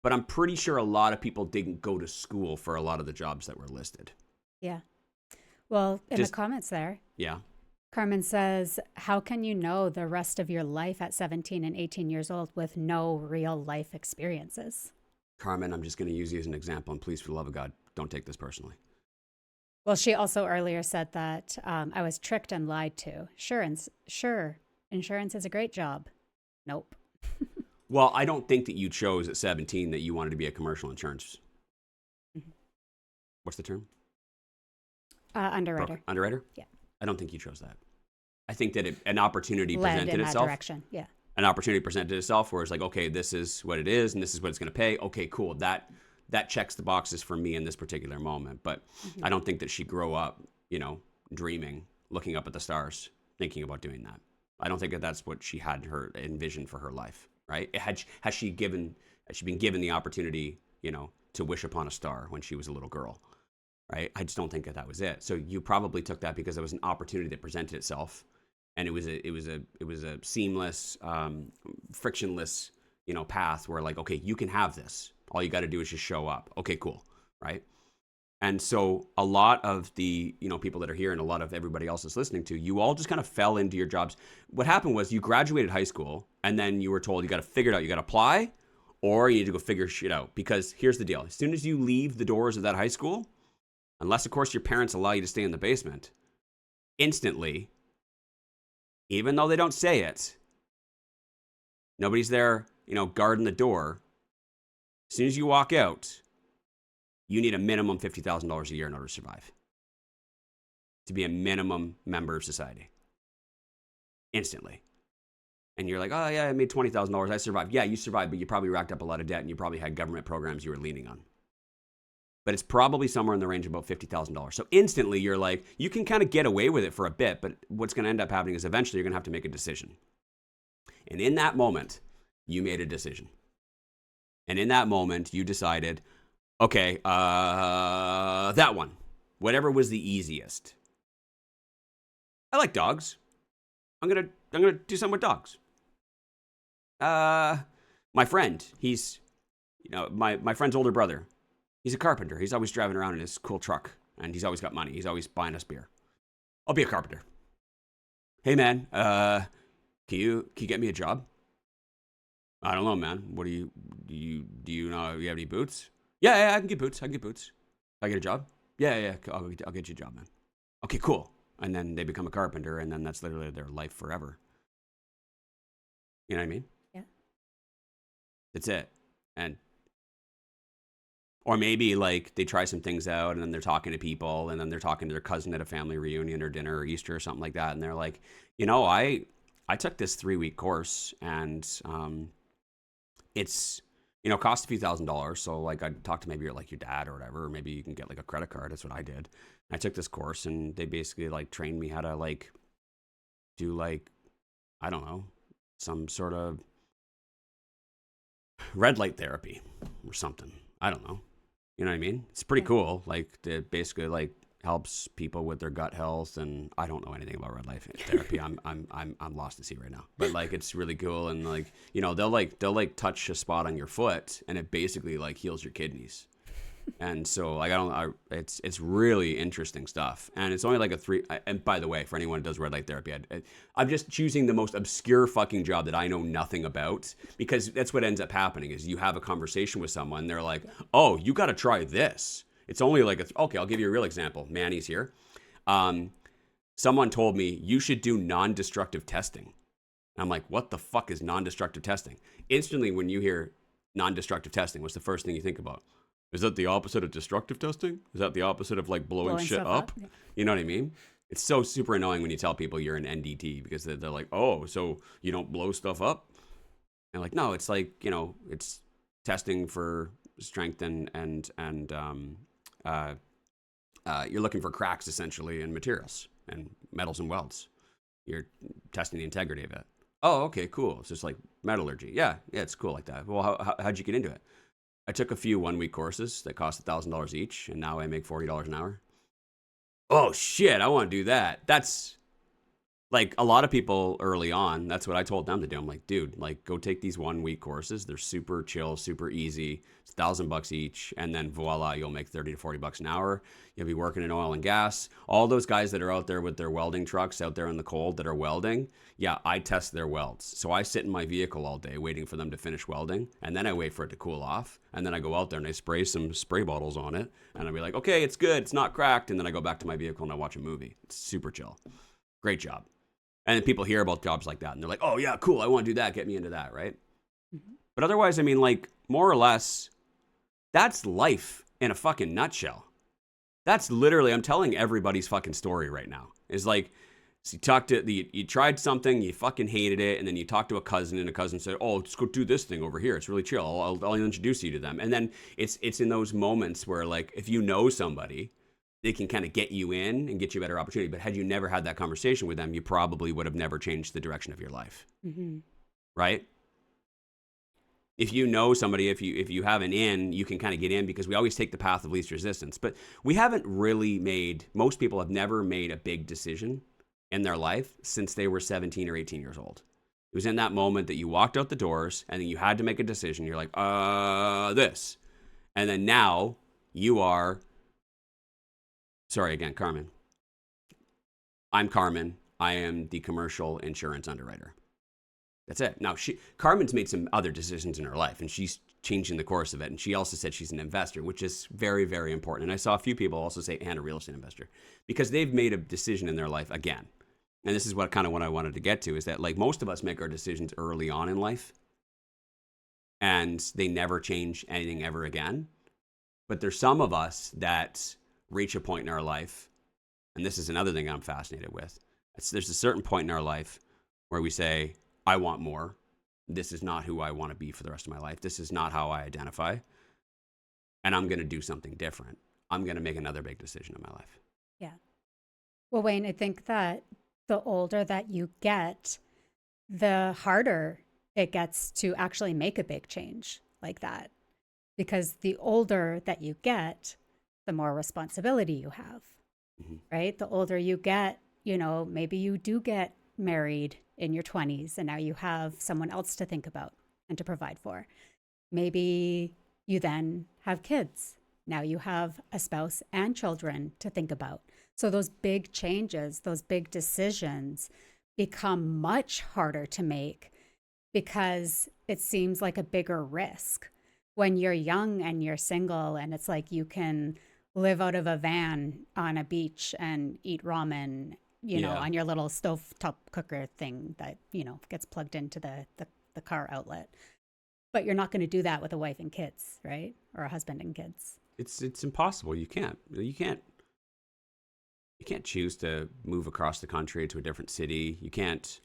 But I'm pretty sure a lot of people didn't go to school for a lot of the jobs that were listed.
Yeah. Well, in the comments there.
Yeah.
Carmen says, how can you know the rest of your life at 17 and 18 years old with no real life experiences?
Carmen, I'm just going to use you as an example, and please, for the love of God, don't take this personally.
Well, she also earlier said that I was tricked and lied to. Sure, insurance is a great job. Nope.
Well, I don't think that you chose at 17 that you wanted to be a commercial insurance. What's the term?
Underwriter.
Broker. Underwriter?
Yeah.
I don't think you chose that. I think that an opportunity presented
in that
itself.
direction. Yeah.
An opportunity presented itself where it's like, okay, this is what it is, and this is what it's going to pay. Okay, cool. That checks the boxes for me in this particular moment. But I don't think that she grew up, dreaming, looking up at the stars, thinking about doing that. I don't think that that's what she had her envisioned for her life, right? Has she been given the opportunity, to wish upon a star when she was a little girl, right? I just don't think that was it. So you probably took that because it was an opportunity that presented itself, and it was a seamless, frictionless, path where like, okay, you can have this. All you got to do is just show up. Okay, cool, right? And so a lot of the, people that are here and a lot of everybody else is listening to, you all just kind of fell into your jobs. What happened was you graduated high school and then you were told you got to figure it out. You got to apply or you need to go figure shit out. Because here's the deal. As soon as you leave the doors of that high school, unless, of course, your parents allow you to stay in the basement, instantly, even though they don't say it, nobody's there, guarding the door. As soon as you walk out, you need a minimum $50,000 a year in order to survive. To be a minimum member of society. Instantly. And you're like, oh yeah, I made $20,000. I survived. Yeah, you survived, but you probably racked up a lot of debt and you probably had government programs you were leaning on. But it's probably somewhere in the range of about $50,000. So instantly you're like, you can kind of get away with it for a bit, but what's going to end up happening is eventually you're going to have to make a decision. And in that moment, you made a decision. And in that moment, you decided, okay, that one, whatever was the easiest. I like dogs. I'm gonna do something with dogs. My friend, he's, my friend's older brother. He's a carpenter. He's always driving around in his cool truck, and he's always got money. He's always buying us beer. I'll be a carpenter. Hey man, can you get me a job? I don't know, man. What do you know? You have any boots? Yeah, I can get boots. I get a job? Yeah, I'll get you a job, man. Okay, cool. And then they become a carpenter, and then that's literally their life forever. You know what I mean?
Yeah.
That's it. Or maybe like they try some things out, and then they're talking to people, and then they're talking to their cousin at a family reunion or dinner or Easter or something like that, and they're like, I took this 3-week course, and it's cost a few $1,000s. So like I'd talk to maybe your dad or whatever, or maybe you can get like a credit card. That's what I did. I took this course and they basically like trained me how to like do like, I don't know, some sort of red light therapy or something. I don't know. You know what I mean? It's pretty cool. Like it basically like helps people with their gut health, and I don't know anything about red light therapy. I'm lost at sea right now. But like it's really cool, and like they'll touch a spot on your foot, and it basically like heals your kidneys. And so like it's really interesting stuff, and it's only like and by the way, for anyone who does red light therapy, I'm just choosing the most obscure fucking job that I know nothing about, because that's what ends up happening is you have a conversation with someone, they're like, oh, you got to try this. It's only like okay, I'll give you a real example. Manny's here. Someone told me you should do non-destructive testing. I'm like, what the fuck is non-destructive testing? Instantly, when you hear non-destructive testing, what's the first thing you think about? Is that the opposite of destructive testing? Is that the opposite of like blowing shit up?
Yeah.
You know what I mean? It's so super annoying when you tell people you're an NDT, because they're like, oh, so you don't blow stuff up? And like, no, it's like, it's testing for strength and you're looking for cracks essentially in materials and metals and welds. You're testing the integrity of it. Oh, okay, cool. It's just like metallurgy. Yeah, it's cool like that. Well, how'd you get into it? I took a few 1-week courses that cost $1,000 each, and now I make $40 an hour. Oh shit, I want to do that. That's like a lot of people early on. That's what I told them to do. I'm like, dude, like go take these 1-week courses. They're super chill, super easy. It's $1,000 each, and then voila, you'll make $30 to $40 an hour. You'll be working in oil and gas. All those guys that are out there with their welding trucks out there in the cold that are welding, yeah, I test their welds. So I sit in my vehicle all day waiting for them to finish welding, and then I wait for it to cool off, and then I go out there and I spray some spray bottles on it, and I'll be like, okay, it's good, it's not cracked, and then I go back to my vehicle and I watch a movie. It's super chill. Great job. And then people hear about jobs like that, and they're like, oh yeah, cool, I want to do that, get me into that, right? Mm-hmm. But otherwise, I mean, like, more or less, that's life in a fucking nutshell. That's literally, I'm telling everybody's fucking story right now. It's like, so you tried something, you fucking hated it, and then you talk to a cousin, and a cousin said, oh, let's go do this thing over here. It's really chill. I'll introduce you to them. And then it's in those moments where, like, if you know somebody, they can kind of get you in and get you a better opportunity. But had you never had that conversation with them, you probably would have never changed the direction of your life. Mm-hmm. Right? If you know somebody, if you have an in, you can kind of get in, because we always take the path of least resistance. But we haven't really most people have never made a big decision in their life since they were 17 or 18 years old. It was in that moment that you walked out the doors and then you had to make a decision. You're like, this. And then now you are, sorry again, Carmen. I'm Carmen. I am the commercial insurance underwriter. That's it. Now, Carmen's made some other decisions in her life, and she's changing the course of it. And she also said she's an investor, which is very, very important. And I saw a few people also say, and a real estate investor, because they've made a decision in their life again. And this is what I wanted to get to, is that, like, most of us make our decisions early on in life, and they never change anything ever again. But there's some of us that reach a point in our life, and this is another thing I'm fascinated with. There's a certain point in our life where we say, I want more. This is not who I want to be for the rest of my life. This is not how I identify. And I'm going to do something different. I'm going to make another big decision in my life.
Yeah. Well, Wayne, I think that the older that you get, the harder it gets to actually make a big change like that. Because the older that you get, the more responsibility you have, right? The older you get, maybe you do get married in your 20s and now you have someone else to think about and to provide for. Maybe you then have kids. Now you have a spouse and children to think about. So those big changes, those big decisions become much harder to make because it seems like a bigger risk. When you're young and you're single and it's like you can live out of a van on a beach and eat ramen, on your little stovetop cooker thing that, gets plugged into the car outlet. But you're not going to do that with a wife and kids, right? Or a husband and kids.
It's impossible. You can't choose to move across the country to a different city. You can't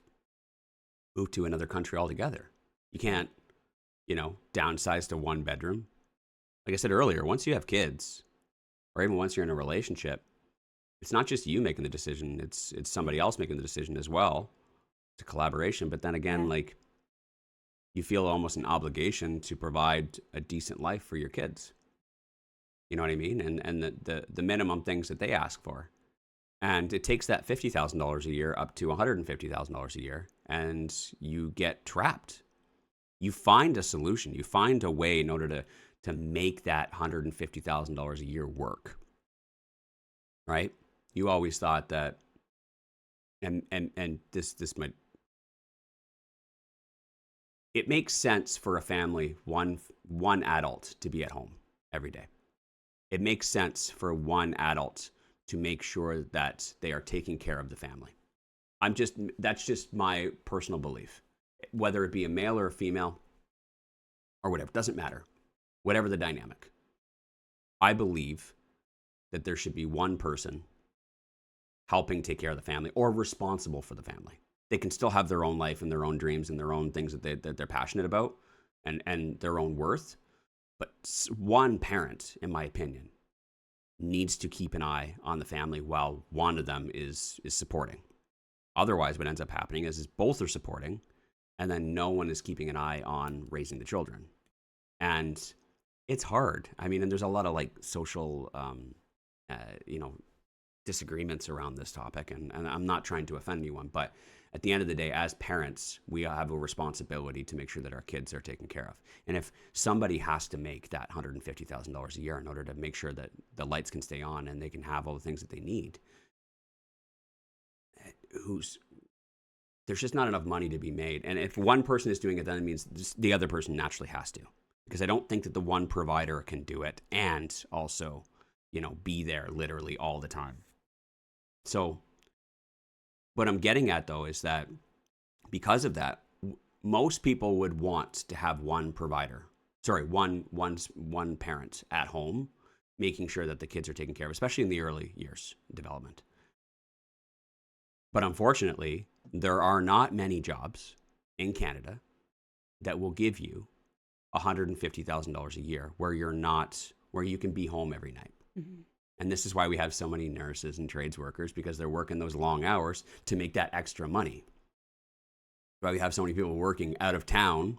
move to another country altogether. You can't, downsize to one bedroom. Like I said earlier, once you have kids, or even once you're in a relationship, it's not just you making the decision. It's somebody else making the decision as well. It's a collaboration. But then again, like, you feel almost an obligation to provide a decent life for your kids. You know what I mean? And the minimum things that they ask for. And it takes that $50,000 a year up to $150,000 a year, and you get trapped. You find a solution. You find a way in order to make that $150,000 a year work, right? You always thought that, and this might, it makes sense for a family, one adult to be at home every day. It makes sense for one adult to make sure that they are taking care of the family. That's just my personal belief. Whether it be a male or a female or whatever, doesn't matter. Whatever the dynamic. I believe that there should be one person helping take care of the family or responsible for the family. They can still have their own life and their own dreams and their own things that they're passionate about and their own worth. But one parent, in my opinion, needs to keep an eye on the family while one of them is supporting. Otherwise, what ends up happening is both are supporting and then no one is keeping an eye on raising the children. And it's hard. I mean, and there's a lot of like social, disagreements around this topic. And I'm not trying to offend anyone, but at the end of the day, as parents, we have a responsibility to make sure that our kids are taken care of. And if somebody has to make that $150,000 a year in order to make sure that the lights can stay on and they can have all the things that they need, there's just not enough money to be made. And if one person is doing it, then it means the other person naturally has to. Because I don't think that the one provider can do it and also, be there literally all the time. So what I'm getting at, though, is that because of that, most people would want to have one parent at home, making sure that the kids are taken care of, especially in the early years development. But unfortunately, there are not many jobs in Canada that will give you $150,000 a year where you can be home every night. Mm-hmm. And this is why we have so many nurses and trades workers, because they're working those long hours to make that extra money. Why we have so many people working out of town,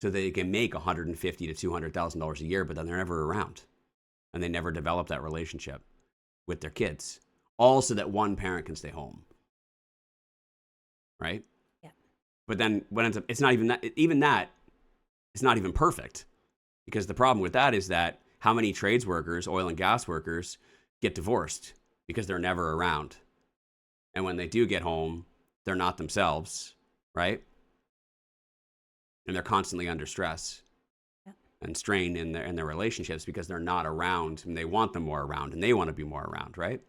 so they can make $150,000 to $200,000 a year, but then they're never around, and they never develop that relationship with their kids, all so that one parent can stay home, right? Yeah. But then what ends up, it's not even that. Even that, it's not even perfect, because the problem with that is that how many trades workers, oil and gas workers, get divorced because they're never around. And when they do get home, they're not themselves, right? And they're constantly under stress and strain in their relationships because they're not around, and they want them more around, and they want to be more around, right?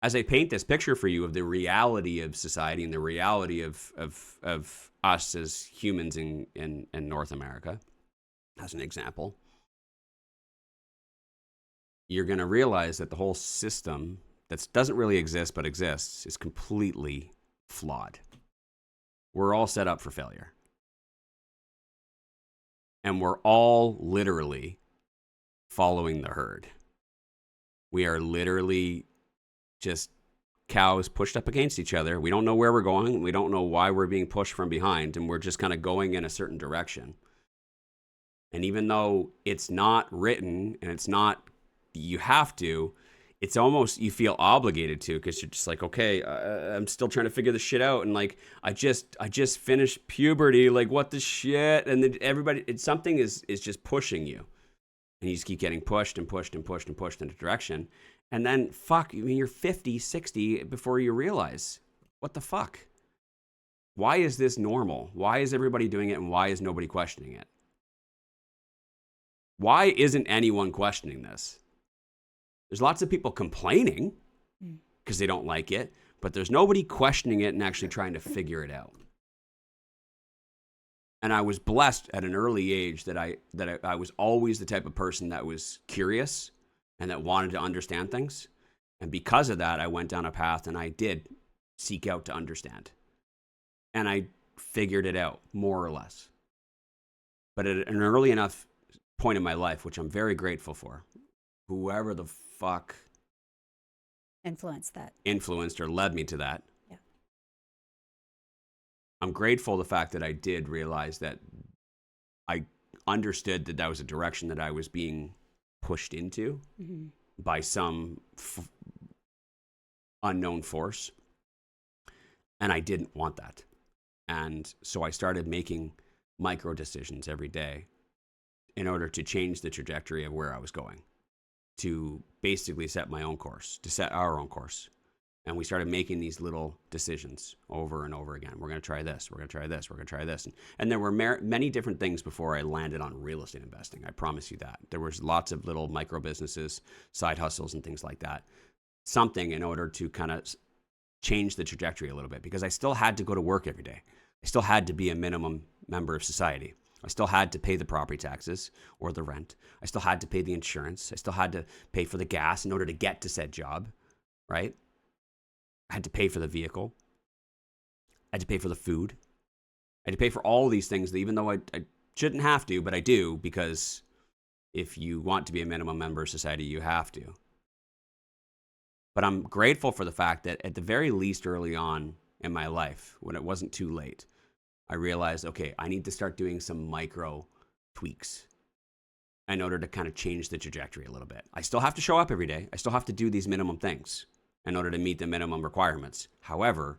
As I paint this picture for you of the reality of society and the reality of us as humans in North America, as an example, you're going to realize that the whole system that doesn't really exist but exists is completely flawed. We're all set up for failure. And we're all literally following the herd. We are literally just cows pushed up against each other. We don't know where we're going. We don't know why we're being pushed from behind, and we're just kind of going in a certain direction. And even though it's not written and it's not, you have to, it's almost, you feel obligated to, because you're just like, okay, I'm still trying to figure this shit out. And like, I just finished puberty. Like, what the shit? And then something is just pushing you. And you just keep getting pushed and pushed and pushed and pushed in a direction. And then, you're 50, 60 before you realize, what the fuck? Why is this normal? Why is everybody doing it, and why is nobody questioning it? Why isn't anyone questioning this? There's lots of people complaining because they don't like it, but there's nobody questioning it and actually trying to figure it out. And I was blessed at an early age that I was always the type of person that was curious and that wanted to understand things. And because of that, I went down a path and I did seek out to understand. And I figured it out, more or less. But at an early enough point in my life, which I'm very grateful for, whoever the fuck influenced or led me to that. Yeah. I'm grateful the fact that I did realize that I understood that was a direction that I was being pushed into by some unknown force. And I didn't want that. And so I started making micro decisions every day in order to change the trajectory of where I was going, to basically set my own course, to set our own course. And we started making these little decisions over and over again. We're going to try this. We're going to try this. We're going to try this. And there were many different things before I landed on real estate investing. I promise you that. There was lots of little micro businesses, side hustles, and things like that. Something in order to kind of change the trajectory a little bit, because I still had to go to work every day. I still had to be a minimum member of society. I still had to pay the property taxes or the rent. I still had to pay the insurance. I still had to pay for the gas in order to get to said job, right? I had to pay for the vehicle. I had to pay for the food. I had to pay for all these things that, even though I shouldn't have to, but I do, because if you want to be a minimum member of society, you have to. But I'm grateful for the fact that at the very least early on in my life, when it wasn't too late, I realized, okay, I need to start doing some micro tweaks in order to kind of change the trajectory a little bit. I still have to show up every day. I still have to do these minimum things in order to meet the minimum requirements. However,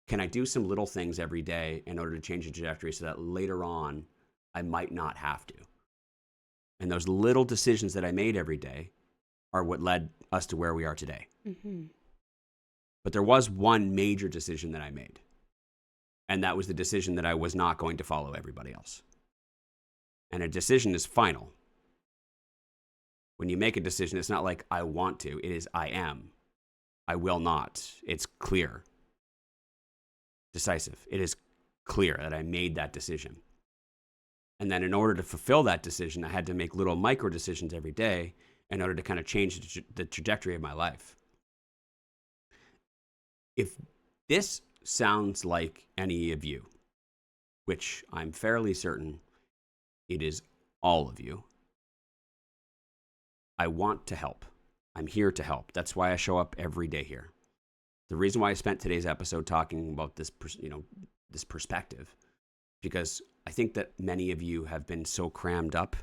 can I do some little things every day in order to change the trajectory so that later on I might not have to? And those little decisions that I made every day are what led us to where we are today.
Mm-hmm.
But there was one major decision that I made. And that was the decision that I was not going to follow everybody else. And a decision is final. When you make a decision, it's not like I want to. It is I am. I will not. It's clear. Decisive. It is clear that I made that decision. And then in order to fulfill that decision, I had to make little micro decisions every day in order to kind of change the trajectory of my life. If this sounds like any of you, which I'm fairly certain it is all of you, I want to help. I'm here to help. That's why I show up every day here. The reason why I spent today's episode talking about this, this perspective, because I think that many of you have been so crammed up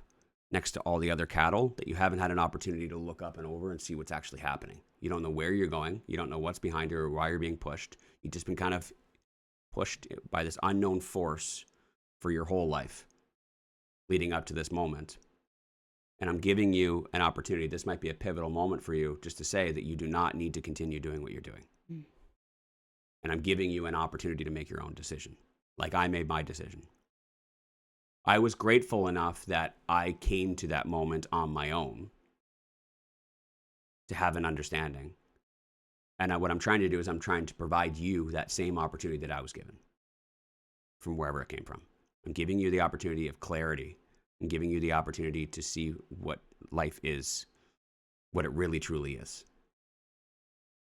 next to all the other cattle that you haven't had an opportunity to look up and over and see what's actually happening. You don't know where you're going. You don't know what's behind you or why you're being pushed. You've just been kind of pushed by this unknown force for your whole life leading up to this moment. And I'm giving you an opportunity. This might be a pivotal moment for you, just to say that you do not need to continue doing what you're doing. Mm. And I'm giving you an opportunity to make your own decision, like I made my decision. I was grateful enough that I came to that moment on my own to have an understanding. And what I'm trying to do is I'm trying to provide you that same opportunity that I was given from wherever it came from. I'm giving you the opportunity of clarity. I'm giving you the opportunity to see what life is, what it really truly is.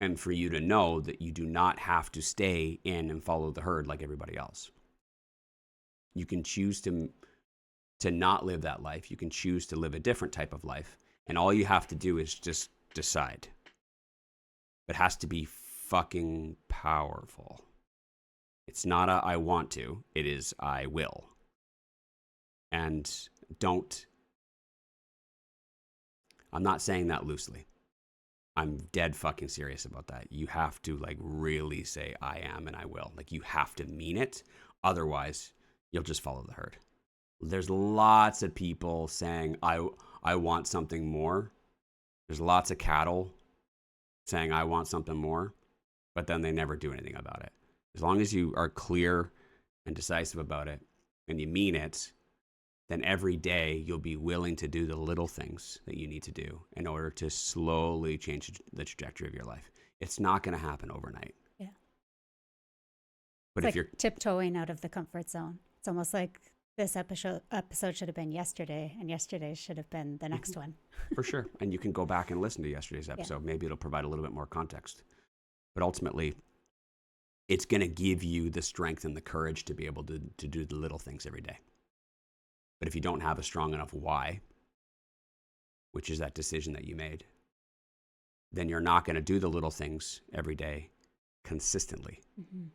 And for you to know that you do not have to stay in and follow the herd like everybody else. You can choose to not live that life. You can choose to live a different type of life. And all you have to do is just decide. It has to be fucking powerful. It's not a I want to. It is I will. And I'm not saying that loosely. I'm dead fucking serious about that. You have to really say I am and I will. You have to mean it. Otherwise, you'll just follow the herd. There's lots of people saying I want something more. There's lots of cattle saying I want something more, but then they never do anything about it. As long as you are clear and decisive about it and you mean it, then every day you'll be willing to do the little things that you need to do in order to slowly change the trajectory of your life. It's not going to happen overnight.
Yeah.
But if you're
tiptoeing out of the comfort zone, it's almost like this episode should have been yesterday, and yesterday should have been the next one.
For sure. And you can go back and listen to yesterday's episode. Yeah. Maybe it'll provide a little bit more context. But ultimately, it's going to give you the strength and the courage to be able to do the little things every day. But if you don't have a strong enough why, which is that decision that you made, then you're not going to do the little things every day consistently. Mm-hmm.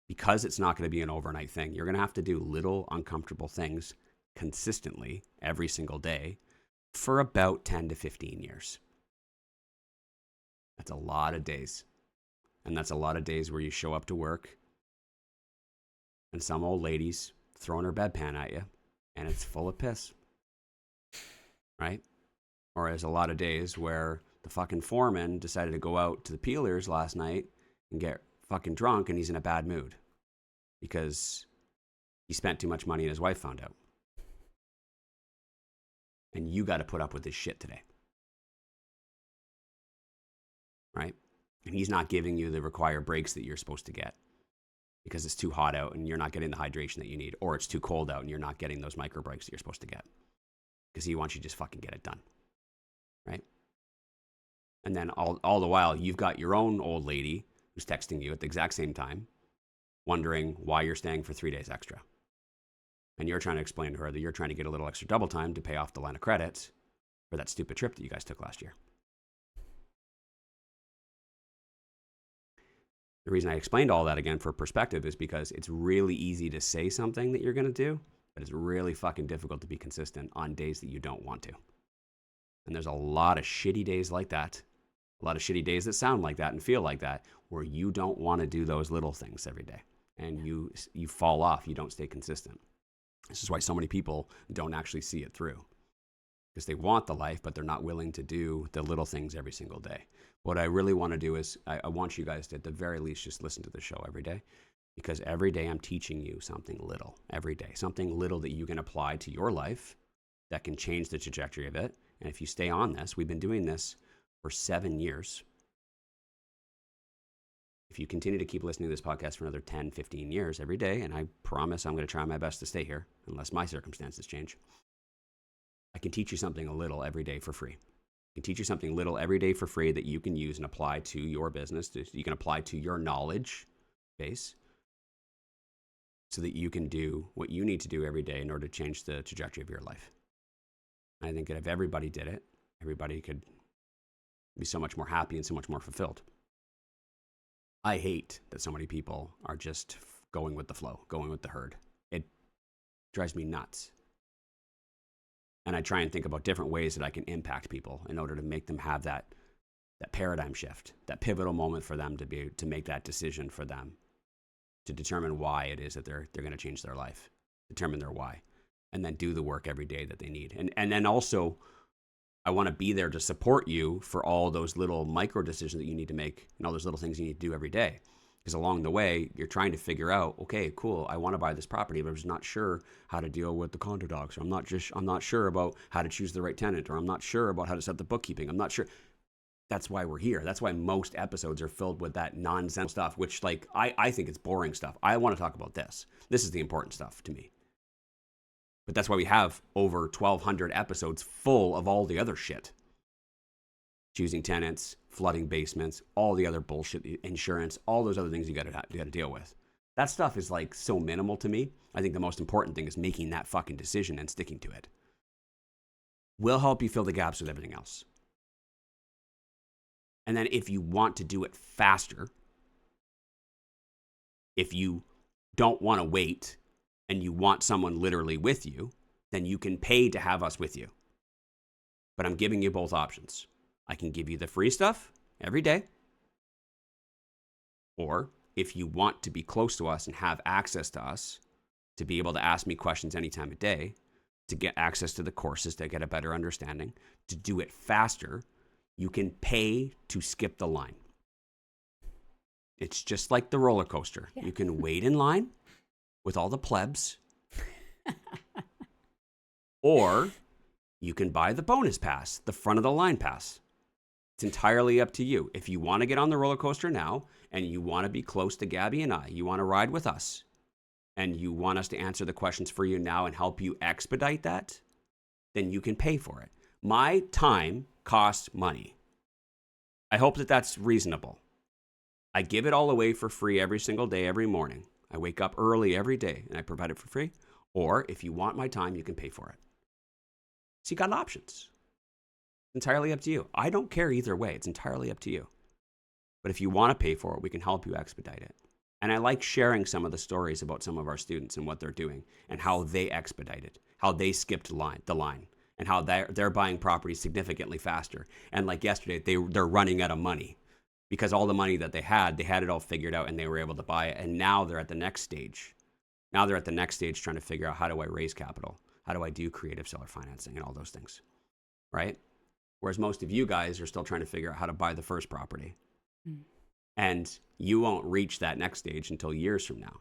Because it's not going to be an overnight thing. You're going to have to do little uncomfortable things consistently every single day for about 10 to 15 years. That's a lot of days. And that's a lot of days where you show up to work and some old lady's throwing her bedpan at you and it's full of piss, right? Or there's a lot of days where the fucking foreman decided to go out to the peelers last night and get fucking drunk and he's in a bad mood because he spent too much money and his wife found out. And you got to put up with this shit today. Right? And he's not giving you the required breaks that you're supposed to get because it's too hot out and you're not getting the hydration that you need, or it's too cold out and you're not getting those micro breaks that you're supposed to get because he wants you to just fucking get it done. Right? And then all the while, you've got your own old lady who's texting you at the exact same time, wondering why you're staying for 3 days extra. And you're trying to explain to her that you're trying to get a little extra double time to pay off the line of credit for that stupid trip that you guys took last year. The reason I explained all that again for perspective is because it's really easy to say something that you're going to do, but it's really fucking difficult to be consistent on days that you don't want to. And there's a lot of shitty days like that, a lot of shitty days that sound like that and feel like that, where you don't want to do those little things every day. And you fall off, you don't stay consistent. This is why so many people don't actually see it through. Because they want the life, but they're not willing to do the little things every single day. What I really want to do is I want you guys to, at the very least, just listen to the show every day. Because every day I'm teaching you something little, every day. Something little that you can apply to your life that can change the trajectory of it. And if you stay on this, we've been doing this for 7 years. If you continue to keep listening to this podcast for another 10, 15 years every day, and I promise I'm going to try my best to stay here, unless my circumstances change, I can teach you something a little every day for free. I can teach you something little every day for free that you can use and apply to your business. You can apply to your knowledge base so that you can do what you need to do every day in order to change the trajectory of your life. I think that if everybody did it, everybody could be so much more happy and so much more fulfilled. I hate that so many people are just going with the flow, going with the herd. It drives me nuts. And I try and think about different ways that I can impact people in order to make them have that paradigm shift, that pivotal moment for them to make that decision for them, to determine why it is that they're going to change their life, determine their why, and then do the work every day that they need. And then also, I want to be there to support you for all those little micro decisions that you need to make and all those little things you need to do every day. Because along the way, you're trying to figure out, okay, cool, I want to buy this property, but I'm just not sure how to deal with the condo dogs, or I'm not sure about how to choose the right tenant, or I'm not sure about how to set the bookkeeping. I'm not sure. That's why we're here. That's why most episodes are filled with that nonsense stuff, which I think it's boring stuff. I want to talk about this. This is the important stuff to me. But that's why we have over 1,200 episodes full of all the other shit. Choosing tenants, flooding basements, all the other bullshit, insurance, all those other things you got to deal with. That stuff is like so minimal to me. I think the most important thing is making that fucking decision and sticking to it. We'll help you fill the gaps with everything else. And then if you want to do it faster, if you don't want to wait and you want someone literally with you, then you can pay to have us with you. But I'm giving you both options. I can give you the free stuff every day. Or if you want to be close to us and have access to us, to be able to ask me questions any time of day, to get access to the courses, to get a better understanding, to do it faster, you can pay to skip the line. It's just like the roller coaster. Yeah. You can wait in line with all the plebs, or you can buy the bonus pass, the front of the line pass. It's entirely up to you. If you want to get on the roller coaster now and you want to be close to Gabby and I, you want to ride with us, and you want us to answer the questions for you now and help you expedite that, then you can pay for it. My time costs money. I hope that that's reasonable. I give it all away for free every single day, every morning. I wake up early every day and I provide it for free. Or if you want my time, you can pay for it. So you got options. It's entirely up to you. I don't care either way. It's entirely up to you. But if you want to pay for it, we can help you expedite it. And I like sharing some of the stories about some of our students and what they're doing and how they expedited, how they skipped the line, and how they're buying properties significantly faster. And like yesterday, they're running out of money because all the money that they had it all figured out and they were able to buy it. And now they're at the next stage Now they're at the next stage trying to figure out, how do I raise capital? How do I do creative seller financing and all those things, right? Whereas most of you guys are still trying to figure out how to buy the first property. And you won't reach that next stage until years from now,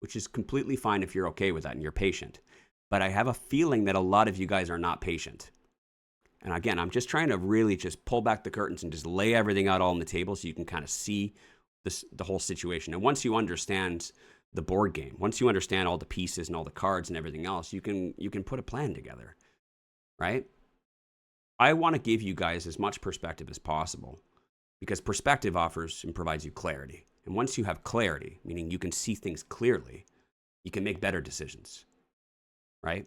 which is completely fine if you're okay with that and you're patient. But I have a feeling that a lot of you guys are not patient. And again, I'm just trying to really just pull back the curtains and just lay everything out all on the table so you can kind of see the whole situation. And once you understand the board game, once you understand all the pieces and all the cards and everything else, you can put a plan together, right? I want to give you guys as much perspective as possible, because perspective offers and provides you clarity. And once you have clarity, meaning you can see things clearly, you can make better decisions, right?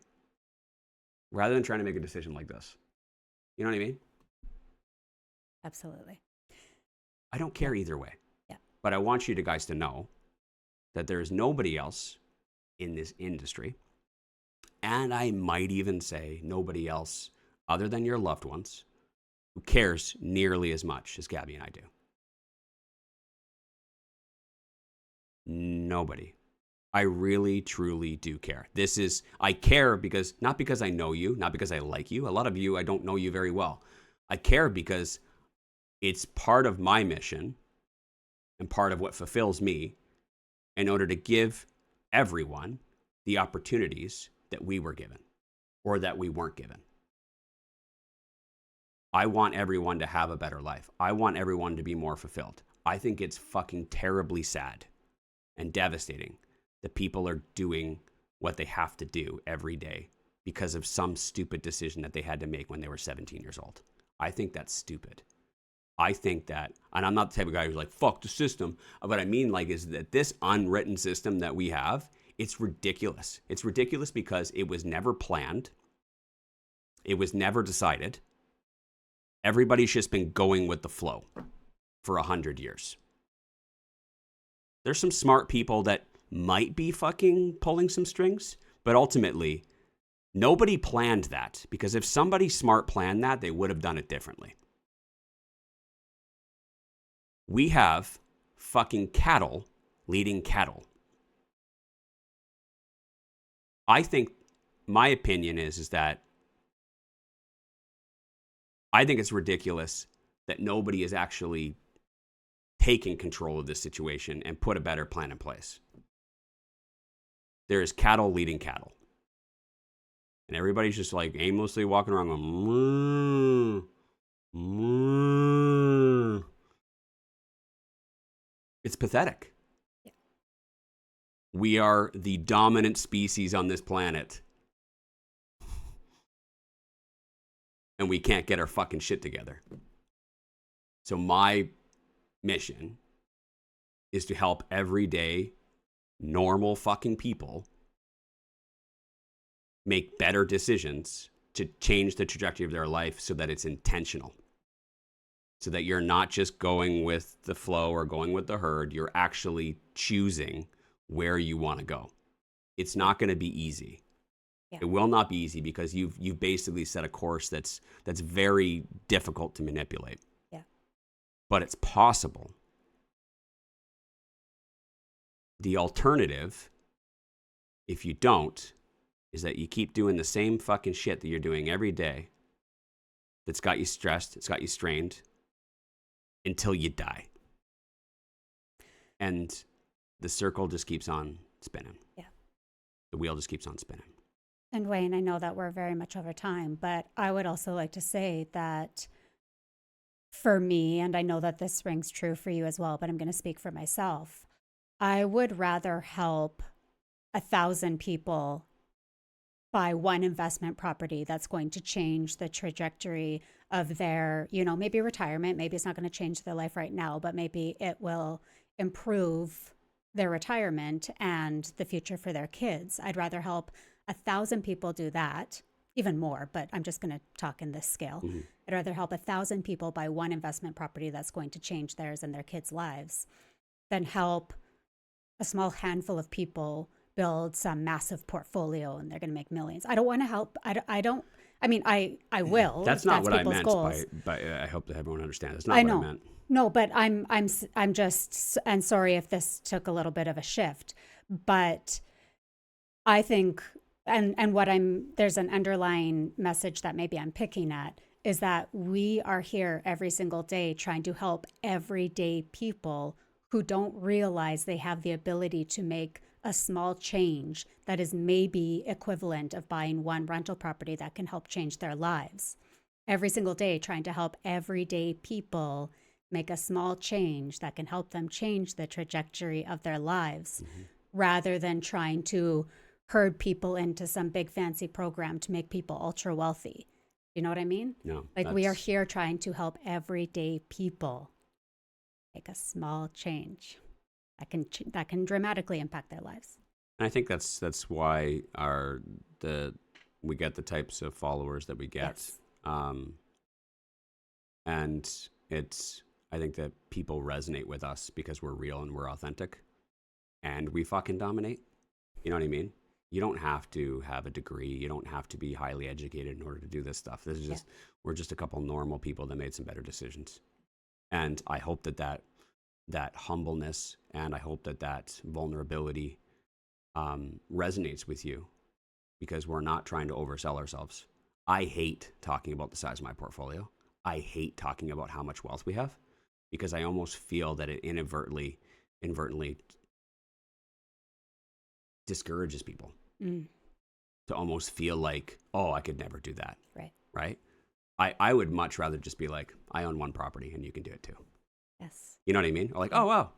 Rather than trying to make a decision like this. You know what I mean?
Absolutely.
I don't care either way.
Yeah.
But I want you guys to know that there is nobody else in this industry, and I might even say nobody else other than your loved ones, who cares nearly as much as Gabby and I do. Nobody. I really, truly do care. I care because, not because I know you, not because I like you. A lot of you, I don't know you very well. I care because it's part of my mission and part of what fulfills me in order to give everyone the opportunities that we were given or that we weren't given. I want everyone to have a better life. I want everyone to be more fulfilled. I think it's fucking terribly sad and devastating that people are doing what they have to do every day because of some stupid decision that they had to make when they were 17 years old. I think that's stupid. I think that, and I'm not the type of guy who's like, fuck the system. What I mean is that this unwritten system that we have, it's ridiculous. It's ridiculous because it was never planned. It was never decided. Everybody's just been going with the flow for 100 years. There's some smart people that might be fucking pulling some strings, but ultimately, nobody planned that, because if somebody smart planned that, they would have done it differently. We have fucking cattle leading cattle. I think my opinion is that I think it's ridiculous that nobody is actually taking control of this situation and put a better plan in place. There is cattle leading cattle. And everybody's just like aimlessly walking around going, moo, moo. It's pathetic. Yeah. We are the dominant species on this planet. And we can't get our fucking shit together. So my mission is to help everyday, normal fucking people make better decisions to change the trajectory of their life so that it's intentional. So that you're not just going with the flow or going with the herd. You're actually choosing where you want to go. It's not going to be easy. Yeah. It will not be easy because you've basically set a course that's very difficult to manipulate. Yeah. But it's possible. The alternative, if you don't, is that you keep doing the same fucking shit that you're doing every day that's got you stressed, it's got you strained, until you die. And the circle just keeps on spinning. Yeah. The wheel just keeps on spinning.
And Wayne, I know that we're very much over time, but I would also like to say that for me, and I know that this rings true for you as well, but I'm going to speak for myself. I would rather help 1,000 people buy one investment property that's going to change the trajectory of their, maybe retirement. Maybe it's not going to change their life right now, but maybe it will improve their retirement and the future for their kids. I'd rather help 1,000 people do that, even more, but I'm just going to talk in this scale. Mm-hmm. I'd rather help 1,000 people buy one investment property that's going to change theirs and their kids' lives than help a small handful of people build some massive portfolio and they're going to make millions. I don't want to help. I will.
That's not what I meant by I hope that everyone understands. That's not what I meant.
No, but I'm just, and sorry if this took a little bit of a shift, but I think, and there's an underlying message that maybe I'm picking at, is that we are here every single day trying to help everyday people who don't realize they have the ability to make a small change that is maybe equivalent of buying one rental property that can help change their lives. Every single day trying to help everyday people make a small change that can help them change the trajectory of their lives, rather than trying to herd people into some big fancy program to make people ultra wealthy. You know what I mean?
No.
Like, we are here trying to help everyday people make a small change that can dramatically impact their lives.
And I think that's why we get the types of followers that we get.
Yes.
And I think that people resonate with us because we're real and we're authentic and we fucking dominate. You know what I mean? You don't have to have a degree. You don't have to be highly educated in order to do this stuff. This is just, we're just a couple normal people that made some better decisions. And I hope that humbleness and I hope that vulnerability resonates with you, because we're not trying to oversell ourselves. I hate talking about the size of my portfolio. I hate talking about how much wealth we have, because I almost feel that it inadvertently discourages people to almost feel like, oh, I could never do that. Right? I would much rather just be like, I own one property and you can do it too.
Yes.
You know what I mean? Or like, oh, wow,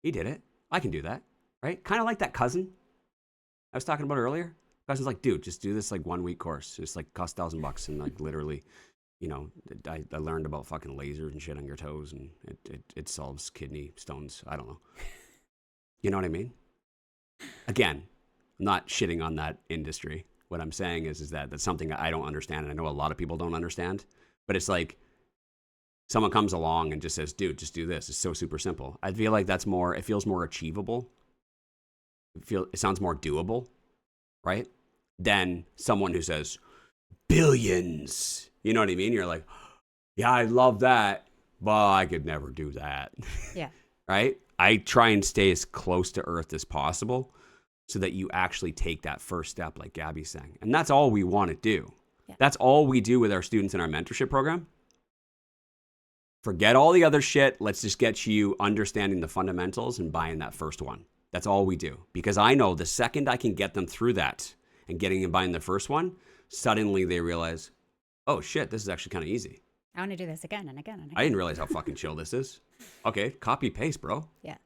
he did it. I can do that. Right? Kind of like that cousin I was talking about earlier. Cousin's like, dude, just do this like 1 week course. It's like cost $1,000 and like literally, you know, I learned about fucking lasers and shit on your toes, and it solves kidney stones. I don't know. You know what I mean? Again, I'm not shitting on that industry. What I'm saying is that that's something I don't understand, and I know a lot of people don't understand. But it's like someone comes along and just says, dude, just do this. It's so super simple. I feel like it feels more achievable. It sounds more doable, right? Than someone who says billions. You know what I mean? You're like, yeah, I love that, but I could never do that.
Yeah.
Right? I try and stay as close to earth as possible so that you actually take that first step, like Gabby's saying. And that's all we want to do.
Yeah.
That's all we do with our students in our mentorship program. Forget all the other shit. Let's just get you understanding the fundamentals and buying that first one. That's all we do. Because I know the second I can get them through that and getting and buying the first one, suddenly they realize, oh shit, this is actually kind of easy.
I want to do this again and again and again.
I didn't realize how fucking chill this is. Okay, copy paste, bro.
Yeah.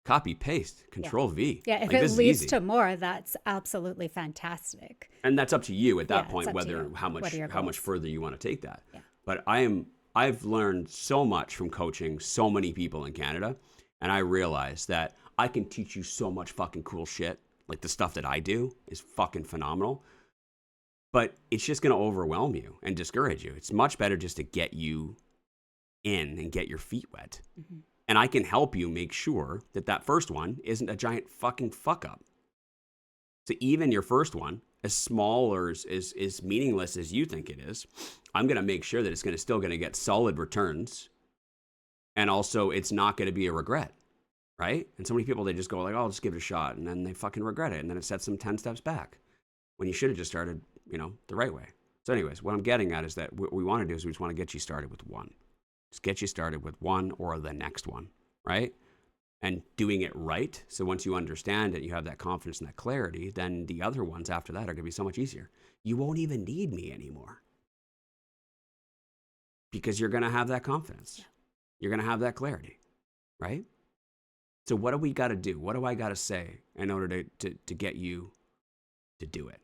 Copy paste, Control V.
Yeah, if
Like,
it leads to more, that's absolutely fantastic.
And that's up to you at that
Yeah,
point,
it's up to
whether
you.
how
What are your
much
goals?
further you want to take that.
Yeah.
But I've learned so much from coaching so many people in Canada, and I realized that I can teach you so much fucking cool shit. Like the stuff that I do is fucking phenomenal. But it's just going to overwhelm you and discourage you. It's much better just to get you in and get your feet wet.
Mm-hmm.
And I can help you make sure that first one isn't a giant fucking fuck up. So even your first one, as small or as meaningless as you think it is, I'm going to make sure that it's still going to get solid returns. And also it's not going to be a regret, right? And so many people, they just go like, oh, I'll just give it a shot. And then they fucking regret it. And then it sets them 10 steps back when you should have just started, the right way. So anyways, what I'm getting at is that what we want to do is we just want to get you started with one. Just get you started with one or the next one, right? And doing it right. So once you understand it, you have that confidence and that clarity, then the other ones after that are going to be so much easier. You won't even need me anymore because you're going to have that confidence. Yeah. You're going to have that clarity, right? So what do we got to do? What do I got to say in order to get you to do it?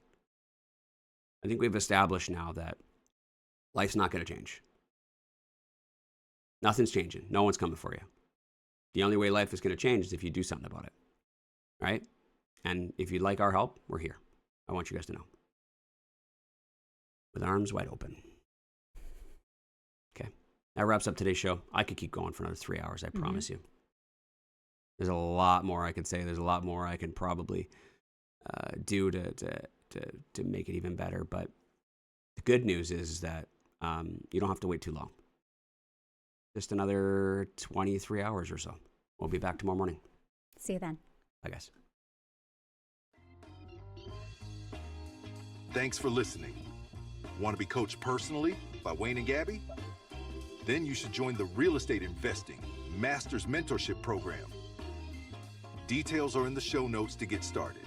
I think we've established now that life's not going to change. Nothing's changing. No one's coming for you. The only way life is going to change is if you do something about it, right? And if you'd like our help, we're here. I want you guys to know. With arms wide open. Okay. That wraps up today's show. I could keep going for another 3 hours, I promise you. There's a lot more I could say. There's a lot more I can probably do to make it even better. But the good news is that you don't have to wait too long. Just another 23 hours or so. We'll be back tomorrow morning.
See you then.
Bye, guys.
Thanks for listening. Want to be coached personally by Wayne and Gabby? Then you should join the Real Estate Investing Masters Mentorship Program. Details are in the show notes to get started.